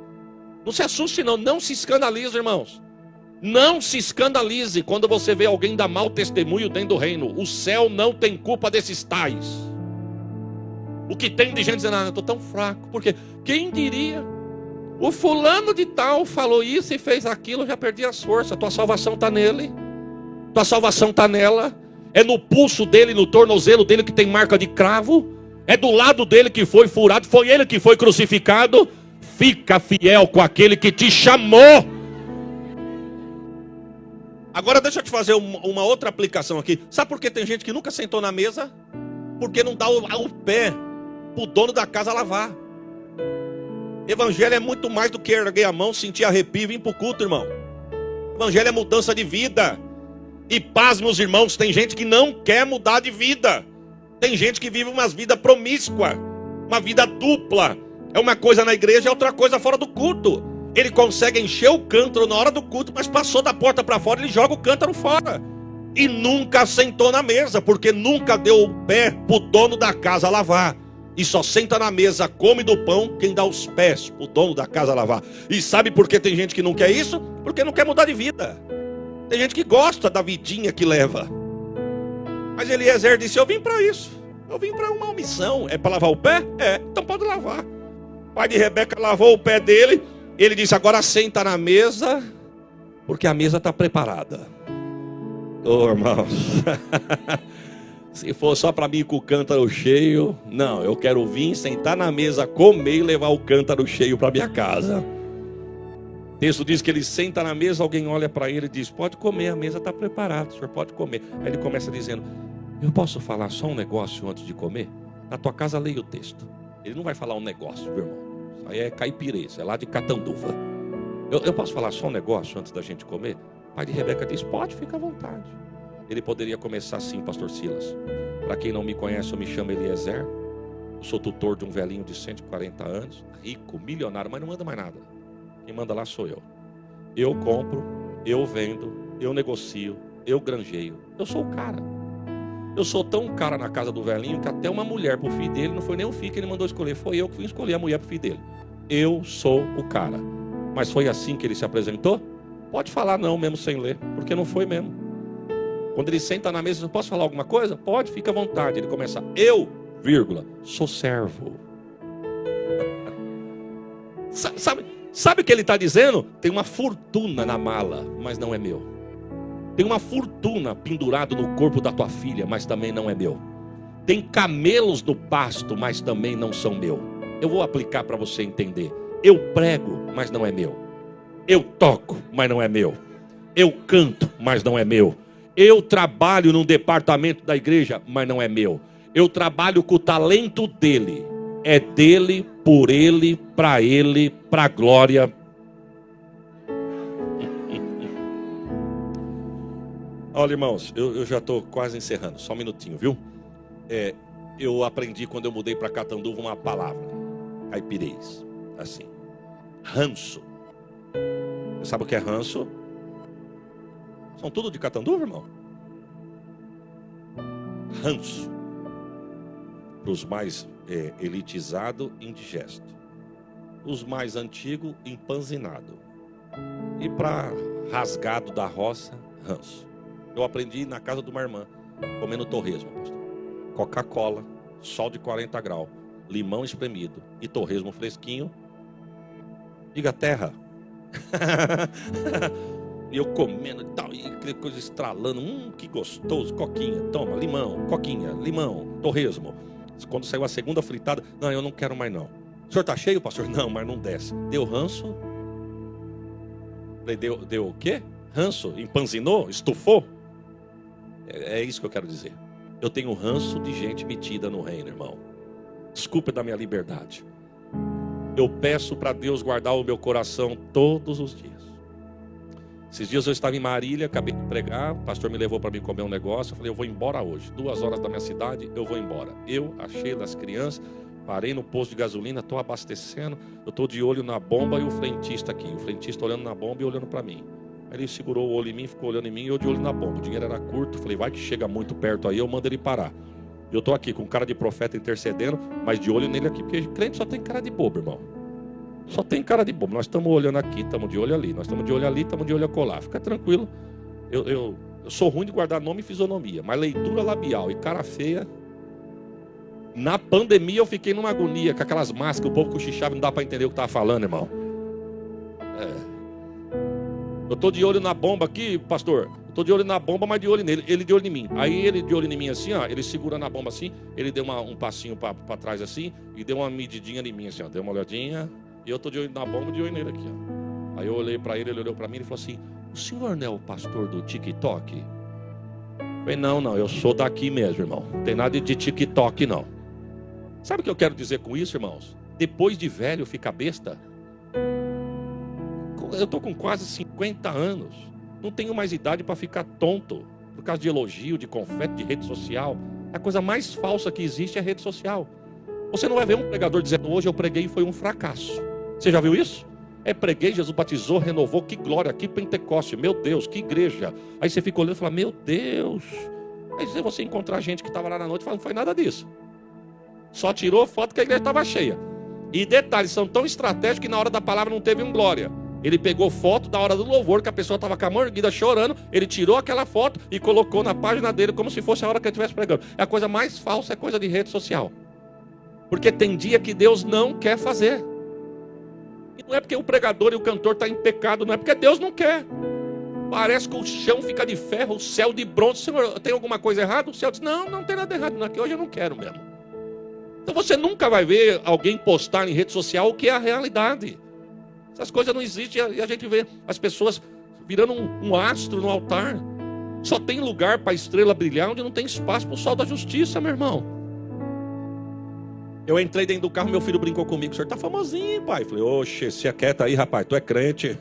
Não se assuste não, não se escandalize, irmãos. Não se escandalize quando você vê alguém dar mau testemunho dentro do reino. O céu não tem culpa desses tais. O que tem de gente dizendo, eu estou tão fraco. Porque quem diria? O fulano de tal falou isso e fez aquilo, eu já perdi as forças. Tua salvação está nele. Tua salvação está nela. É no pulso dele, no tornozelo dele que tem marca de cravo. É do lado dele que foi furado. Foi ele que foi crucificado. Fica fiel com aquele que te chamou. Agora deixa eu te fazer uma outra aplicação aqui. Sabe por que tem gente que nunca sentou na mesa? Porque não dá o pé para o dono da casa lavar. Evangelho é muito mais do que erguer a mão, sentir arrepio e vir para o culto, irmão. Evangelho é mudança de vida. E paz, meus irmãos, tem gente que não quer mudar de vida. Tem gente que vive uma vida promíscua, uma vida dupla. É uma coisa na igreja e outra coisa fora do culto. Ele consegue encher o cântaro na hora do culto, mas passou da porta para fora, ele joga o cântaro fora. E nunca sentou na mesa, porque nunca deu o pé para o dono da casa lavar. E só senta na mesa, come do pão, quem dá os pés para o dono da casa lavar. E sabe por que tem gente que não quer isso? Porque não quer mudar de vida. Tem gente que gosta da vidinha que leva. Mas Eliezer disse, eu vim para isso. Eu vim para uma missão. É para lavar o pé? É, então pode lavar. O pai de Rebeca lavou o pé dele. Ele disse, agora senta na mesa, porque a mesa está preparada. Ô, irmãos, se for só para mim com o cântaro cheio, não, eu quero vir, sentar na mesa, comer e levar o cântaro cheio para minha casa. O texto diz que ele senta na mesa, alguém olha para ele e diz, pode comer, a mesa está preparada, o senhor pode comer. Aí ele começa dizendo, eu posso falar só um negócio antes de comer? Na tua casa leia o texto. Ele não vai falar um negócio, meu irmão. Aí é caipirês, é lá de Catanduva. Eu posso falar só um negócio antes da gente comer? O pai de Rebeca diz, pode, fica à vontade. Ele poderia começar assim, pastor Silas. Para quem não me conhece, eu me chamo Eliezer. Eu sou tutor de um velhinho de 140 anos, rico, milionário, mas não manda mais nada. Quem manda lá sou eu. Eu compro, eu vendo, eu negocio, eu granjeio. Eu sou o cara. Eu sou tão cara na casa do velhinho que até uma mulher pro filho dele, não foi nem o filho que ele mandou escolher, foi eu que fui escolher a mulher pro filho dele. Eu sou o cara. Mas foi assim que ele se apresentou? Pode falar não, mesmo sem ler, porque não foi mesmo. Quando ele senta na mesa, posso falar alguma coisa? Pode, fica à vontade. Ele começa, eu, vírgula, sou servo. Sabe o que ele está dizendo? Tem uma fortuna na mala, mas não é meu. Tem uma fortuna pendurado no corpo da tua filha, mas também não é meu. Tem camelos no pasto, mas também não são meu. Eu vou aplicar para você entender. Eu prego, mas não é meu. Eu toco, mas não é meu. Eu canto, mas não é meu. Eu trabalho num departamento da igreja, mas não é meu. Eu trabalho com o talento dele. É dele, por ele, para a glória. Olha, irmãos, eu já estou quase encerrando. Só um minutinho, viu? Eu aprendi quando eu mudei para Catanduva uma palavra. Caipirês. Assim. Ranço. Você sabe o que é ranço? São tudo de Catanduva, irmão? Ranço. Para os mais elitizados, indigesto. Os mais antigos, empanzinado. E para rasgado da roça, ranço. Eu aprendi na casa de uma irmã, comendo torresmo, pastor. Coca-Cola, sol de 40 graus, limão espremido e torresmo fresquinho. Diga terra. E eu comendo e tal, e aquela coisa estralando. Que gostoso, coquinha, toma, limão, coquinha, limão, torresmo. Quando saiu a segunda fritada, não, eu não quero mais não. O senhor tá cheio, pastor? Não, mas não desce. Deu ranço? Deu o quê? Ranço? Empanzinou? Estufou? É isso que eu quero dizer. Eu tenho ranço de gente metida no reino, irmão. Desculpa da minha liberdade. Eu peço para Deus guardar o meu coração todos os dias. Esses dias eu estava em Marília, acabei de pregar, o pastor me levou para mim comer um negócio, eu falei, eu vou embora hoje, 2 horas da minha cidade, eu vou embora. Eu, a Sheila, as crianças, parei no posto de gasolina, estou abastecendo, eu estou de olho na bomba e o frentista aqui, o frentista olhando na bomba e olhando para mim. Aí ele segurou o olho em mim, ficou olhando em mim e eu de olho na bomba, o dinheiro era curto, falei, vai que chega muito perto aí, eu mando ele parar. Eu estou aqui com cara de profeta intercedendo, mas de olho nele aqui, porque crente só tem cara de bobo, irmão. Só tem cara de bobo. Nós estamos olhando aqui, estamos de olho ali. Nós estamos de olho ali, estamos de olho acolá. Fica tranquilo. Eu sou ruim de guardar nome e fisionomia, mas leitura labial e cara feia. Na pandemia eu fiquei numa agonia com aquelas máscaras, o povo cochichava e não dá para entender o que estava falando, irmão. Eu estou de olho na bomba aqui, pastor. Eu estou de olho na bomba, mas de olho nele. Ele de olho em mim. Aí ele de olho em mim assim, ó. Ele segura na bomba assim. Ele deu um passinho para trás assim e deu uma medidinha em mim assim, ó. Deu uma olhadinha. E eu estou de olho na bomba e de olho nele aqui, ó. Aí eu olhei para ele, ele olhou para mim e falou assim, o senhor não é o pastor do TikTok? Eu falei, não, eu sou daqui mesmo, irmão. Não tem nada de TikTok, não. Sabe o que eu quero dizer com isso, irmãos? Depois de velho fica besta. Eu estou com quase 50 anos. Não tenho mais idade para ficar tonto. Por causa de elogio, de confete, de rede social. A coisa mais falsa que existe é a rede social. Você não vai ver um pregador dizendo, hoje eu preguei e foi um fracasso. Você já viu isso? Preguei, Jesus batizou, renovou, que glória, que Pentecoste, meu Deus, que igreja. Aí você fica olhando e fala, meu Deus. Aí você encontrar gente que estava lá na noite e fala, não foi nada disso. Só tirou foto que a igreja estava cheia. E detalhes, são tão estratégicos que na hora da palavra não teve um glória. Ele pegou foto da hora do louvor, que a pessoa estava com a mão erguida chorando, ele tirou aquela foto e colocou na página dele como se fosse a hora que ele estivesse pregando. É a coisa mais falsa, é coisa de rede social. Porque tem dia que Deus não quer fazer. E não é porque o pregador e o cantor estão em pecado, não é porque Deus não quer. Parece que o chão fica de ferro, o céu de bronze. Senhor, tem alguma coisa errada? O céu diz, não tem nada errado, não, que hoje eu não quero mesmo. Então você nunca vai ver alguém postar em rede social o que é a realidade. Essas coisas não existem e a gente vê as pessoas virando um astro no altar. Só tem lugar para a estrela brilhar onde não tem espaço para o sol da justiça, meu irmão. Eu entrei dentro do carro, meu filho brincou comigo. O senhor tá famosinho, pai. Eu falei, oxe, se aquieta aí, rapaz, tu é crente.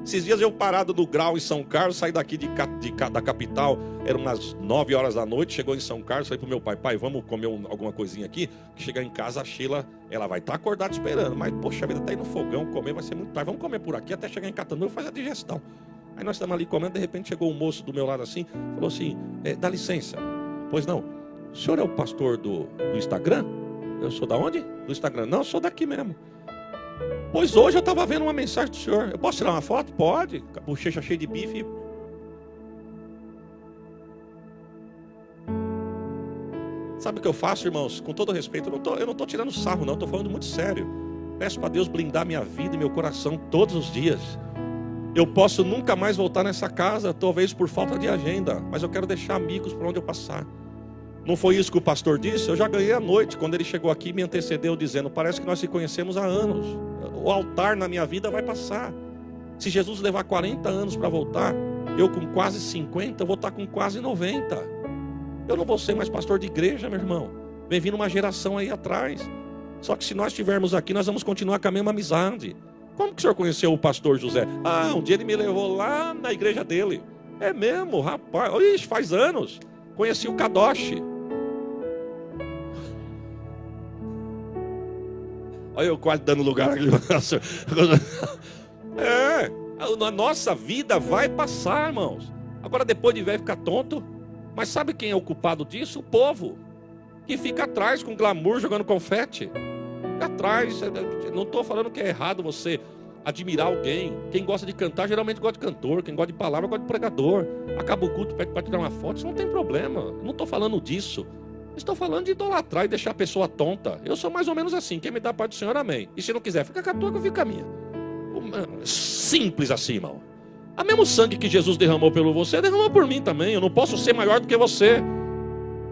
Esses dias eu parado no Grau em São Carlos, saí daqui da capital, eram umas 9 horas da noite, chegou em São Carlos, falei pro meu pai, pai, vamos comer alguma coisinha aqui, que chegar em casa a Sheila, ela vai estar acordada esperando, mas poxa vida, tá aí no fogão, comer vai ser muito tarde, vamos comer por aqui até chegar em Catanduva e fazer a digestão. Aí nós estamos ali comendo, de repente chegou um moço do meu lado assim, falou assim, dá licença, pois não, o senhor é o pastor do Instagram? Eu sou da onde? Do Instagram. Não, eu sou daqui mesmo. Pois hoje eu estava vendo uma mensagem do senhor. Eu posso tirar uma foto? Pode. Com a bochecha cheia de bife. Sabe o que eu faço, irmãos? Com todo respeito, eu não estou tirando sarro, não. Estou falando muito sério. Peço para Deus blindar minha vida e meu coração todos os dias. Eu posso nunca mais voltar nessa casa, talvez por falta de agenda. Mas eu quero deixar amigos por onde eu passar. Não foi isso que o pastor disse? Eu já ganhei a noite, quando ele chegou aqui e me antecedeu dizendo, parece que nós se conhecemos há anos. O altar na minha vida vai passar. Se Jesus levar 40 anos para voltar, eu com quase 50, eu vou estar com quase 90. Eu não vou ser mais pastor de igreja, meu irmão. Vem vindo uma geração aí atrás. Só que se nós estivermos aqui, nós vamos continuar com a mesma amizade. Como que o senhor conheceu o pastor José? Ah, um dia ele me levou lá na igreja dele. É mesmo, rapaz. Ixi, faz anos. Conheci o Kadosh. Olha eu quase dando lugar aqui. A nossa vida vai passar, irmãos. Agora depois de velho ficar tonto. Mas sabe quem é o culpado disso? O povo. Que fica atrás com glamour, jogando confete. Fica atrás. Não estou falando que é errado você admirar alguém. Quem gosta de cantar geralmente gosta de cantor. Quem gosta de palavra gosta de pregador. Acaba o culto, pede para tirar uma foto. Isso não tem problema. Eu não estou falando disso. Estou falando de idolatrar e deixar a pessoa tonta. Eu sou mais ou menos assim. Quem me dá a paz do Senhor, amém. E se não quiser, fica com a tua que eu fico com a minha. Simples assim, irmão. O mesmo sangue que Jesus derramou pelo você, derramou por mim também. Eu não posso ser maior do que você.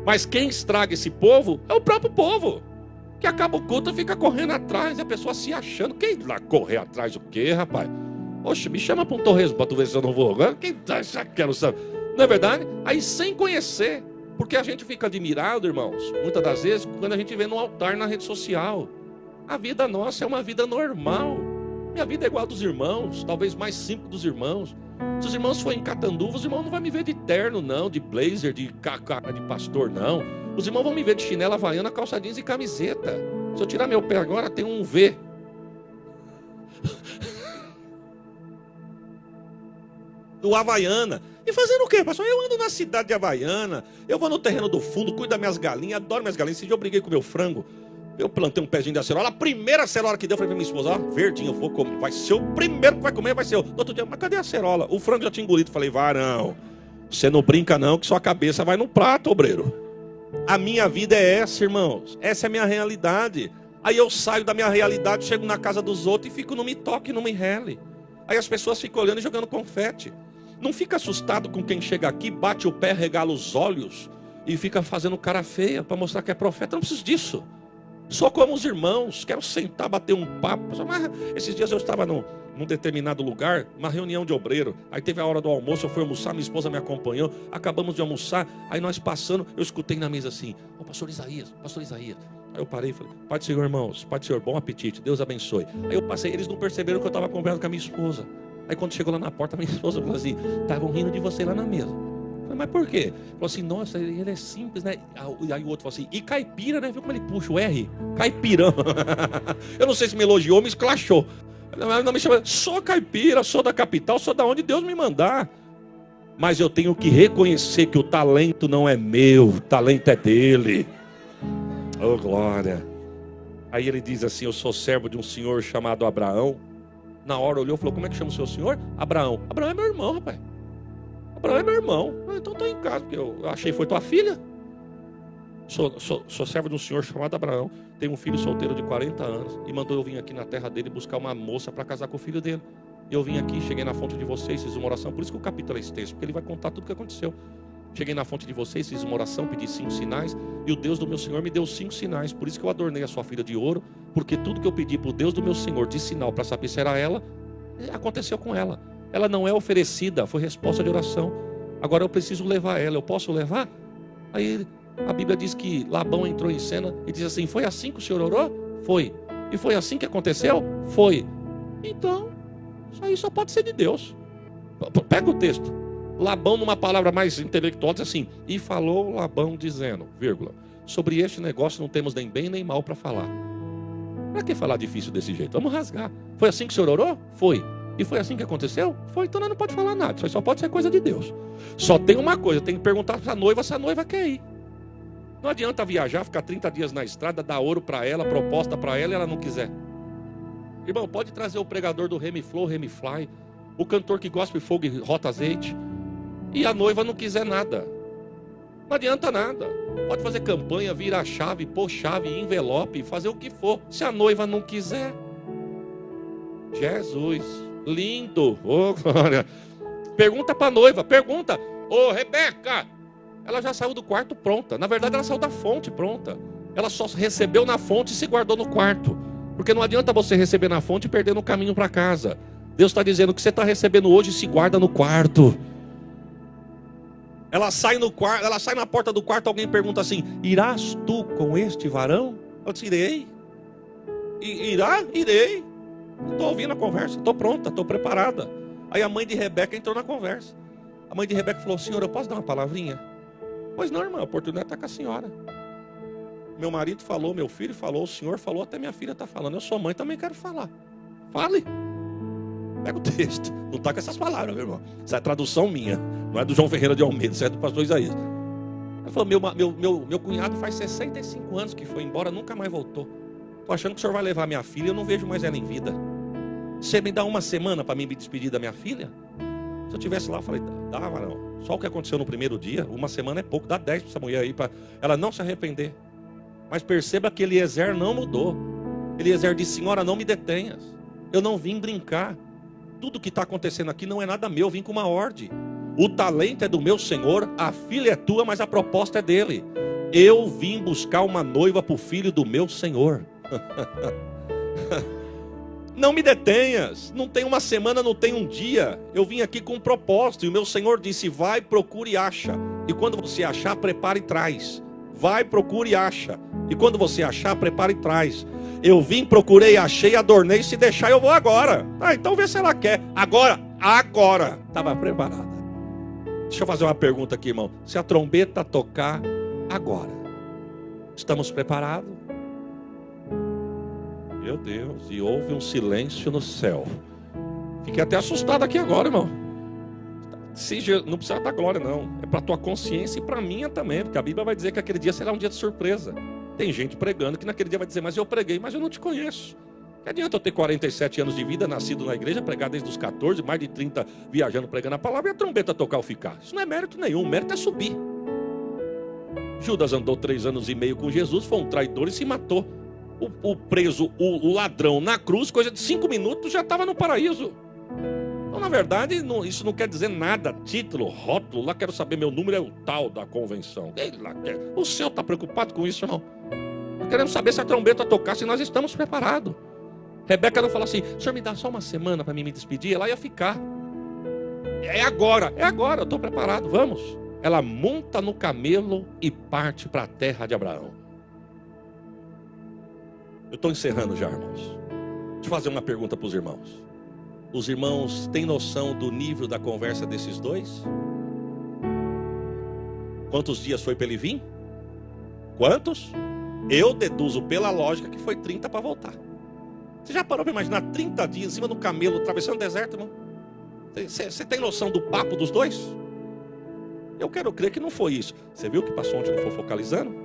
Mas quem estraga esse povo é o próprio povo. Que acaba o culto e fica correndo atrás. E a pessoa se achando. Quem lá correr atrás o quê, rapaz? Oxe, me chama para um torresmo para tu ver se eu não vou. Agora quem tá, já quero saber. Não é verdade? Aí sem conhecer. Porque a gente fica admirado, irmãos, muitas das vezes, quando a gente vê no altar na rede social. A vida nossa é uma vida normal. Minha vida é igual a dos irmãos, talvez mais simples dos irmãos. Se os irmãos forem em Catanduva, os irmãos não vão me ver de terno, não, de blazer, de caca de pastor, não. Os irmãos vão me ver de chinela havaiana, calça jeans e camiseta. Se eu tirar meu pé agora, tem um V. Do Havaiana. E fazendo o quê, pastor? Eu ando na cidade de Havaiana, eu vou no terreno do fundo, cuido das minhas galinhas, adoro minhas galinhas. Esse dia eu briguei com meu frango, eu plantei um pezinho de acerola, a primeira acerola que deu, falei pra minha esposa, ó, verdinho, eu vou comer, vai ser o primeiro que vai comer, vai ser eu. No outro dia, mas cadê a acerola? O frango já tinha engolido, falei, varão, você não brinca não, que sua cabeça vai no prato, obreiro. A minha vida é essa, irmãos, essa é a minha realidade. Aí eu saio da minha realidade, chego na casa dos outros e fico, não me toque, não me rele. Aí as pessoas ficam olhando e jogando confete. Não fica assustado com quem chega aqui, bate o pé, regala os olhos e fica fazendo cara feia para mostrar que é profeta. Não preciso disso. Sou como os irmãos, quero sentar, bater um papo. Mas esses dias eu estava num determinado lugar, uma reunião de obreiro. Aí teve a hora do almoço, eu fui almoçar, minha esposa me acompanhou. Acabamos de almoçar, aí nós passando, eu escutei na mesa assim, ó, pastor Isaías, pastor Isaías. Aí eu parei e falei, Pai do Senhor, irmãos, Pai do Senhor, bom apetite, Deus abençoe. Aí eu passei, eles não perceberam que eu estava conversando com a minha esposa. Aí quando chegou lá na porta, minha esposa falou assim, estavam rindo de você lá na mesa. Eu falei, mas por quê? Falou assim, nossa, ele é simples, né? Aí o outro falou assim, e caipira, né? Viu como ele puxa o R? Caipirão. Eu não sei se me elogiou ou me esclachou. Não me chama, sou caipira, sou da capital, sou da onde Deus me mandar. Mas eu tenho que reconhecer que o talento não é meu, o talento é dele. Oh, glória. Aí ele diz assim, eu sou servo de um senhor chamado Abraão. Na hora olhou e falou, como é que chama o seu senhor? Abraão. Abraão é meu irmão, rapaz. Abraão é meu irmão. Então estou em casa, porque eu achei que foi tua filha. Sou servo de um senhor chamado Abraão. Tenho um filho solteiro de 40 anos. E mandou eu vir aqui na terra dele buscar uma moça para casar com o filho dele. Eu vim aqui, cheguei na fonte de vocês, fiz uma oração. Por isso que o capítulo é extenso, porque ele vai contar tudo o que aconteceu. Cheguei na fonte de vocês, fiz uma oração, pedi 5 sinais. E o Deus do meu Senhor me deu 5 sinais. Por isso que eu adornei a sua filha de ouro. Porque tudo que eu pedi para o Deus do meu Senhor de sinal para saber se era ela, aconteceu com ela. Ela não é oferecida, foi resposta de oração. Agora eu preciso levar ela, eu posso levar? Aí a Bíblia diz que Labão entrou em cena e diz assim, foi assim que o senhor orou? Foi. E foi assim que aconteceu? Foi. Então, Isso aí só pode ser de Deus. Pega o texto. Labão, numa palavra mais intelectual, diz assim: e falou Labão dizendo, vírgula, sobre este negócio não temos nem bem nem mal para falar. Para que falar difícil desse jeito? Vamos rasgar. Foi assim que o senhor orou? Foi. E foi assim que aconteceu? Foi. Então nós não pode falar nada. Isso aí só pode ser coisa de Deus. Só tem uma coisa, tem que perguntar para a noiva se a noiva quer ir. Não adianta viajar, ficar 30 dias na estrada, dar ouro para ela, proposta para ela e ela não quiser. Irmão, pode trazer o pregador do Remiflow, Remifly, o cantor que gospel fogo e rota azeite, e a noiva não quiser nada. Não adianta nada. Pode fazer campanha, virar chave, pôr chave, envelope, fazer o que for. Se a noiva não quiser. Jesus, lindo. Oh, glória. Pergunta para a noiva, pergunta. Ô, Rebeca, ela já saiu do quarto pronta. Na verdade, ela saiu da fonte pronta. Ela só recebeu na fonte e se guardou no quarto. Porque não adianta você receber na fonte e perder no caminho para casa. Deus está dizendo que você está recebendo hoje, se guarda no quarto. Ela sai no quarto, ela sai na porta do quarto, alguém pergunta assim: irás tu com este varão? Eu disse: irei. Irá? Irei. Estou ouvindo a conversa, estou pronta, estou preparada. Aí a mãe de Rebeca entrou na conversa. A mãe de Rebeca falou: senhor, eu posso dar uma palavrinha? Pois não, irmã, a oportunidade está com a senhora. Meu marido falou, meu filho falou, o senhor falou, até minha filha está falando. Eu sou mãe, também quero falar. Fale. Pega o texto. Não está com essas palavras, meu irmão. Isso é a tradução minha. Não é do João Ferreira de Almeida, isso é do pastor Isaías. Ele falou: meu cunhado faz 65 anos que foi embora, nunca mais voltou. Estou achando que o senhor vai levar minha filha, eu não vejo mais ela em vida. Você me dá uma semana para mim me despedir da minha filha? Se eu estivesse lá, eu falei: dava não. Só o que aconteceu no primeiro dia, uma semana é pouco, dá 10 para essa mulher aí, para ela não se arrepender. Mas perceba que Eliezer não mudou. Eliezer disse: senhora, não me detenhas. Eu não vim brincar. Tudo que está acontecendo aqui não é nada meu, eu vim com uma ordem. O talento é do meu Senhor, a filha é tua, mas a proposta é dele. Eu vim buscar uma noiva para o filho do meu Senhor. Não me detenhas, não tem uma semana, não tem um dia. Eu vim aqui com um propósito, e o meu Senhor disse: vai, procure e acha. E quando você achar, prepare e traz. Vai, procure e acha. E quando você achar, prepare e traz. Eu vim, procurei, achei, adornei, se deixar eu vou agora. Então vê se ela quer. Agora. Estava preparada. Deixa eu fazer uma pergunta aqui, irmão. Se a trombeta tocar agora, estamos preparados? Meu Deus, e houve um silêncio no céu. Fiquei até assustado aqui agora, irmão. Não precisa dar glória, não. É para a tua consciência e para a minha também. Porque a Bíblia vai dizer que aquele dia será um dia de surpresa. Tem gente pregando que naquele dia vai dizer: mas eu preguei, mas eu não te conheço. Que adianta eu ter 47 anos de vida, nascido na igreja, pregar desde os 14, mais de 30 viajando, pregando a palavra, e a trombeta tocar ou ficar? Isso não é mérito nenhum, o mérito é subir. Judas andou 3 anos e meio com Jesus, foi um traidor e se matou. O preso, o ladrão na cruz, coisa de 5 minutos, já estava no paraíso. Então, na verdade, isso não quer dizer nada. Título, rótulo, lá quero saber, meu número é o tal da convenção. O senhor está preocupado com isso, irmão? Queremos saber se a trombeta tocar, se nós estamos preparados. Rebeca não falou assim: o senhor me dá só uma semana para mim me despedir? Ela ia ficar. É agora, eu estou preparado, vamos. Ela monta no camelo e parte para a terra de Abraão. Eu estou encerrando já, irmãos. Deixa eu fazer uma pergunta para os irmãos. Os irmãos têm noção do nível da conversa desses dois? Quantos dias foi para ele vir? Quantos? Eu deduzo pela lógica que foi 30 para voltar. Você já parou para imaginar 30 dias em cima do camelo, atravessando o deserto, irmão? Você tem noção do papo dos dois? Eu quero crer que não foi isso. Você viu o que passou ontem no Fofocalizando?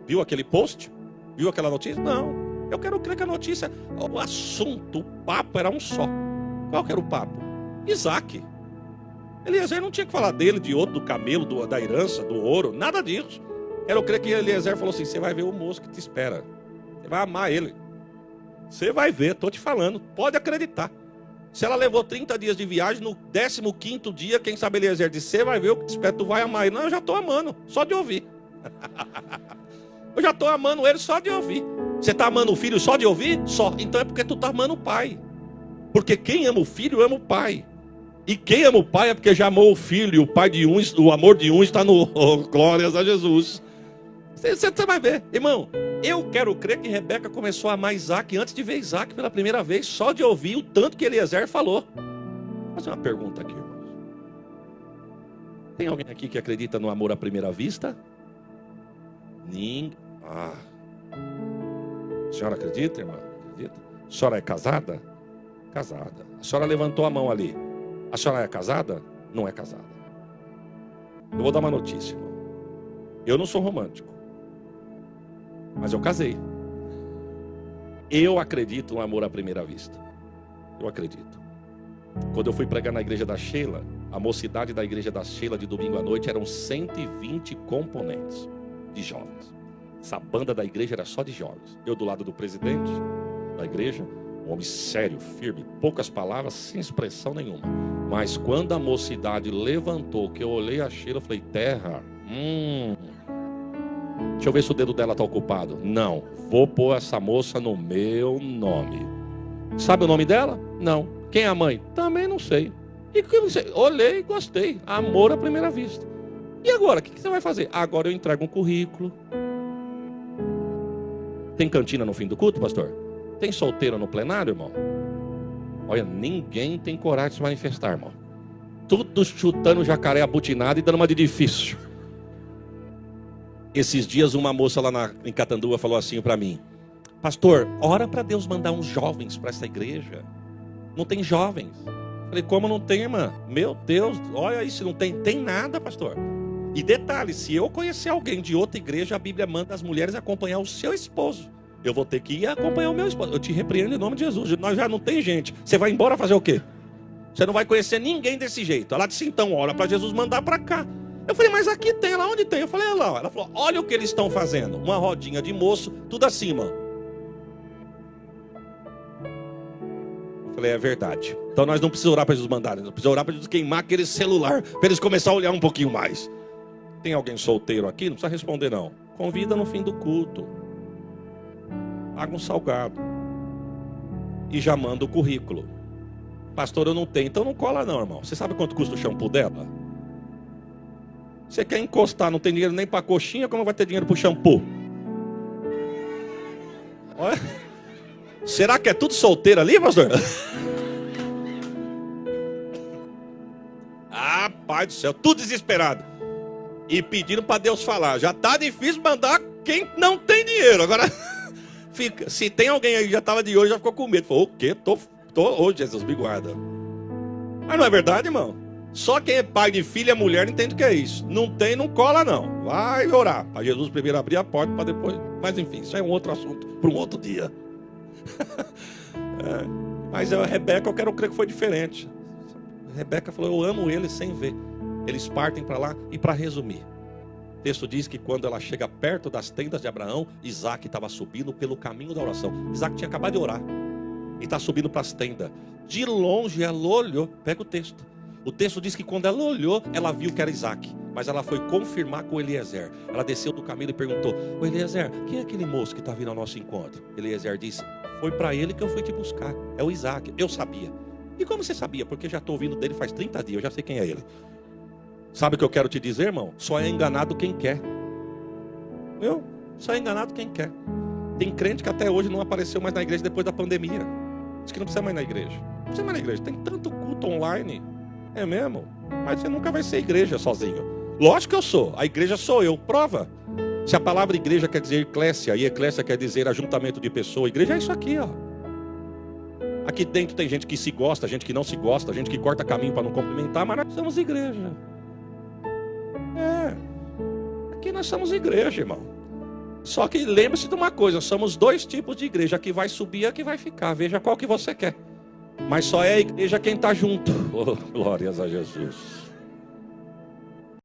Viu aquele post? Viu aquela notícia? Não. Eu quero crer que a notícia, o assunto, o papo era um só. Qual que era o papo? Isaac. Eliezer não tinha que falar dele, de outro, do camelo, da herança, do ouro, nada disso. Quero crer que Eliezer falou assim: você vai ver o moço que te espera. Você vai amar ele. Você vai ver, estou te falando. Pode acreditar. Se ela levou 30 dias de viagem, no 15º dia, quem sabe Eliezer disse: você vai ver o que te espera, tu vai amar ele. Não, eu já estou amando, só de ouvir. Eu já estou amando ele só de ouvir. Você está amando o filho só de ouvir? Só. Então é porque tu está amando o pai. Porque quem ama o filho, ama o pai. E quem ama o pai é porque já amou o filho. E o pai de um, o amor de um está no... Oh, glórias a Jesus. Você vai ver. Irmão, Eu quero crer que Rebeca começou a amar Isaac antes de ver Isaac pela primeira vez, só de ouvir o tanto que Eliezer falou. Vou fazer uma pergunta aqui, irmãos. Tem alguém aqui que acredita no amor à primeira vista? Ninguém. A senhora acredita, irmã? Acredita? A senhora é casada? Casada. A senhora levantou a mão ali. A senhora é casada? Não é casada. Eu vou dar uma notícia, irmão. Eu não sou romântico, mas eu casei. Eu acredito no amor à primeira vista. Eu acredito. Quando eu fui pregar na igreja da Sheila, a mocidade da igreja da Sheila de domingo à noite eram 120 componentes de jovens. Essa banda da igreja era só de jovens. Eu do lado do presidente da igreja, um homem sério, firme, poucas palavras, sem expressão nenhuma. Mas quando a mocidade levantou, que eu olhei a Sheila, eu falei, terra, deixa eu ver se o dedo dela está ocupado. Não, vou pôr essa moça no meu nome. Sabe o nome dela? Não. Quem é a mãe? Também não sei. E que eu sei? Olhei e gostei. Amor à primeira vista. E agora, o que você vai fazer? Agora eu entrego um currículo. Tem cantina no fim do culto, pastor? Tem solteiro no plenário, irmão? Olha, ninguém tem coragem de se manifestar, irmão. Tudo chutando jacaré abutinado e dando uma de difícil. Esses dias uma moça lá em Catanduva falou assim para mim: pastor, ora para Deus mandar uns jovens para essa igreja. Não tem jovens. Falei, como não tem, irmã? Meu Deus, olha aí, se não tem, tem nada, pastor. E detalhe, se eu conhecer alguém de outra igreja, a Bíblia manda as mulheres acompanhar o seu esposo. Eu vou ter que ir acompanhar o meu esposo. Eu te repreendo em nome de Jesus. Nós já não tem gente. Você vai embora fazer o quê? Você não vai conhecer ninguém desse jeito. Ela disse, então, ora para Jesus mandar para cá. Eu falei, mas aqui tem, lá onde tem? Eu falei, lá. Ela falou, olha o que eles estão fazendo. Uma rodinha de moço, tudo acima. Eu falei, é verdade. Então nós não precisamos orar para Jesus mandar. Nós precisamos orar para Jesus queimar aquele celular, para eles começarem a olhar um pouquinho mais. Tem alguém solteiro aqui? Não precisa responder não. Convida no fim do culto. Paga um salgado. E já manda o currículo. Pastor, eu não tenho. Então não cola não, irmão. Você sabe quanto custa o shampoo dela? Você quer encostar, não tem dinheiro nem para coxinha, como vai ter dinheiro para o shampoo? Olha. Será que é tudo solteiro ali, pastor? Ah, pai do céu, tudo desesperado. E pedindo para Deus falar. Já tá difícil mandar quem não tem dinheiro. Agora, fica. Se tem alguém aí que já estava de olho, já ficou com medo. Falou, o quê? Ô, Jesus, me guarda. Mas não é verdade, irmão? Só quem é pai de filha e mulher entende o que é isso. Não tem, não cola não. Vai orar. Para Jesus primeiro abrir a porta para depois. Mas enfim, isso é um outro assunto para um outro dia. Mas a Rebeca, eu quero crer que foi diferente. A Rebeca falou, eu amo ele sem ver. Eles partem para lá. E para resumir, o texto diz que quando ela chega perto das tendas de Abraão, Isaac estava subindo pelo caminho da oração. Isaac tinha acabado de orar e está subindo para as tendas. De longe ela olhou. Pega o texto. O texto diz que quando ela olhou, ela viu que era Isaac. Mas ela foi confirmar com Eliezer. Ela desceu do caminho e perguntou, ô Eliezer, quem é aquele moço que está vindo ao nosso encontro? Eliezer disse, foi para ele que eu fui te buscar. É o Isaac. Eu sabia. E como você sabia? Porque já estou ouvindo dele faz 30 dias. Eu já sei quem é ele. Sabe o que eu quero te dizer, irmão? Só é enganado quem quer. Viu? Só é enganado quem quer. Tem crente que até hoje não apareceu mais na igreja depois da pandemia. Diz que não precisa mais na igreja. Não precisa mais na igreja. Tem tanto culto online. É mesmo? Mas você nunca vai ser igreja sozinho. Lógico que eu sou. A igreja sou eu. Prova. Se a palavra igreja quer dizer eclésia e eclésia quer dizer ajuntamento de pessoas, igreja é isso aqui, ó. Aqui dentro tem gente que se gosta, gente que não se gosta, gente que corta caminho para não cumprimentar, mas nós somos igreja. Aqui nós somos igreja, irmão. Só que lembre-se de uma coisa, somos dois tipos de igreja. A que vai subir e a que vai ficar. Veja qual que você quer. Mas só é a igreja quem está junto. Oh, glórias a Jesus.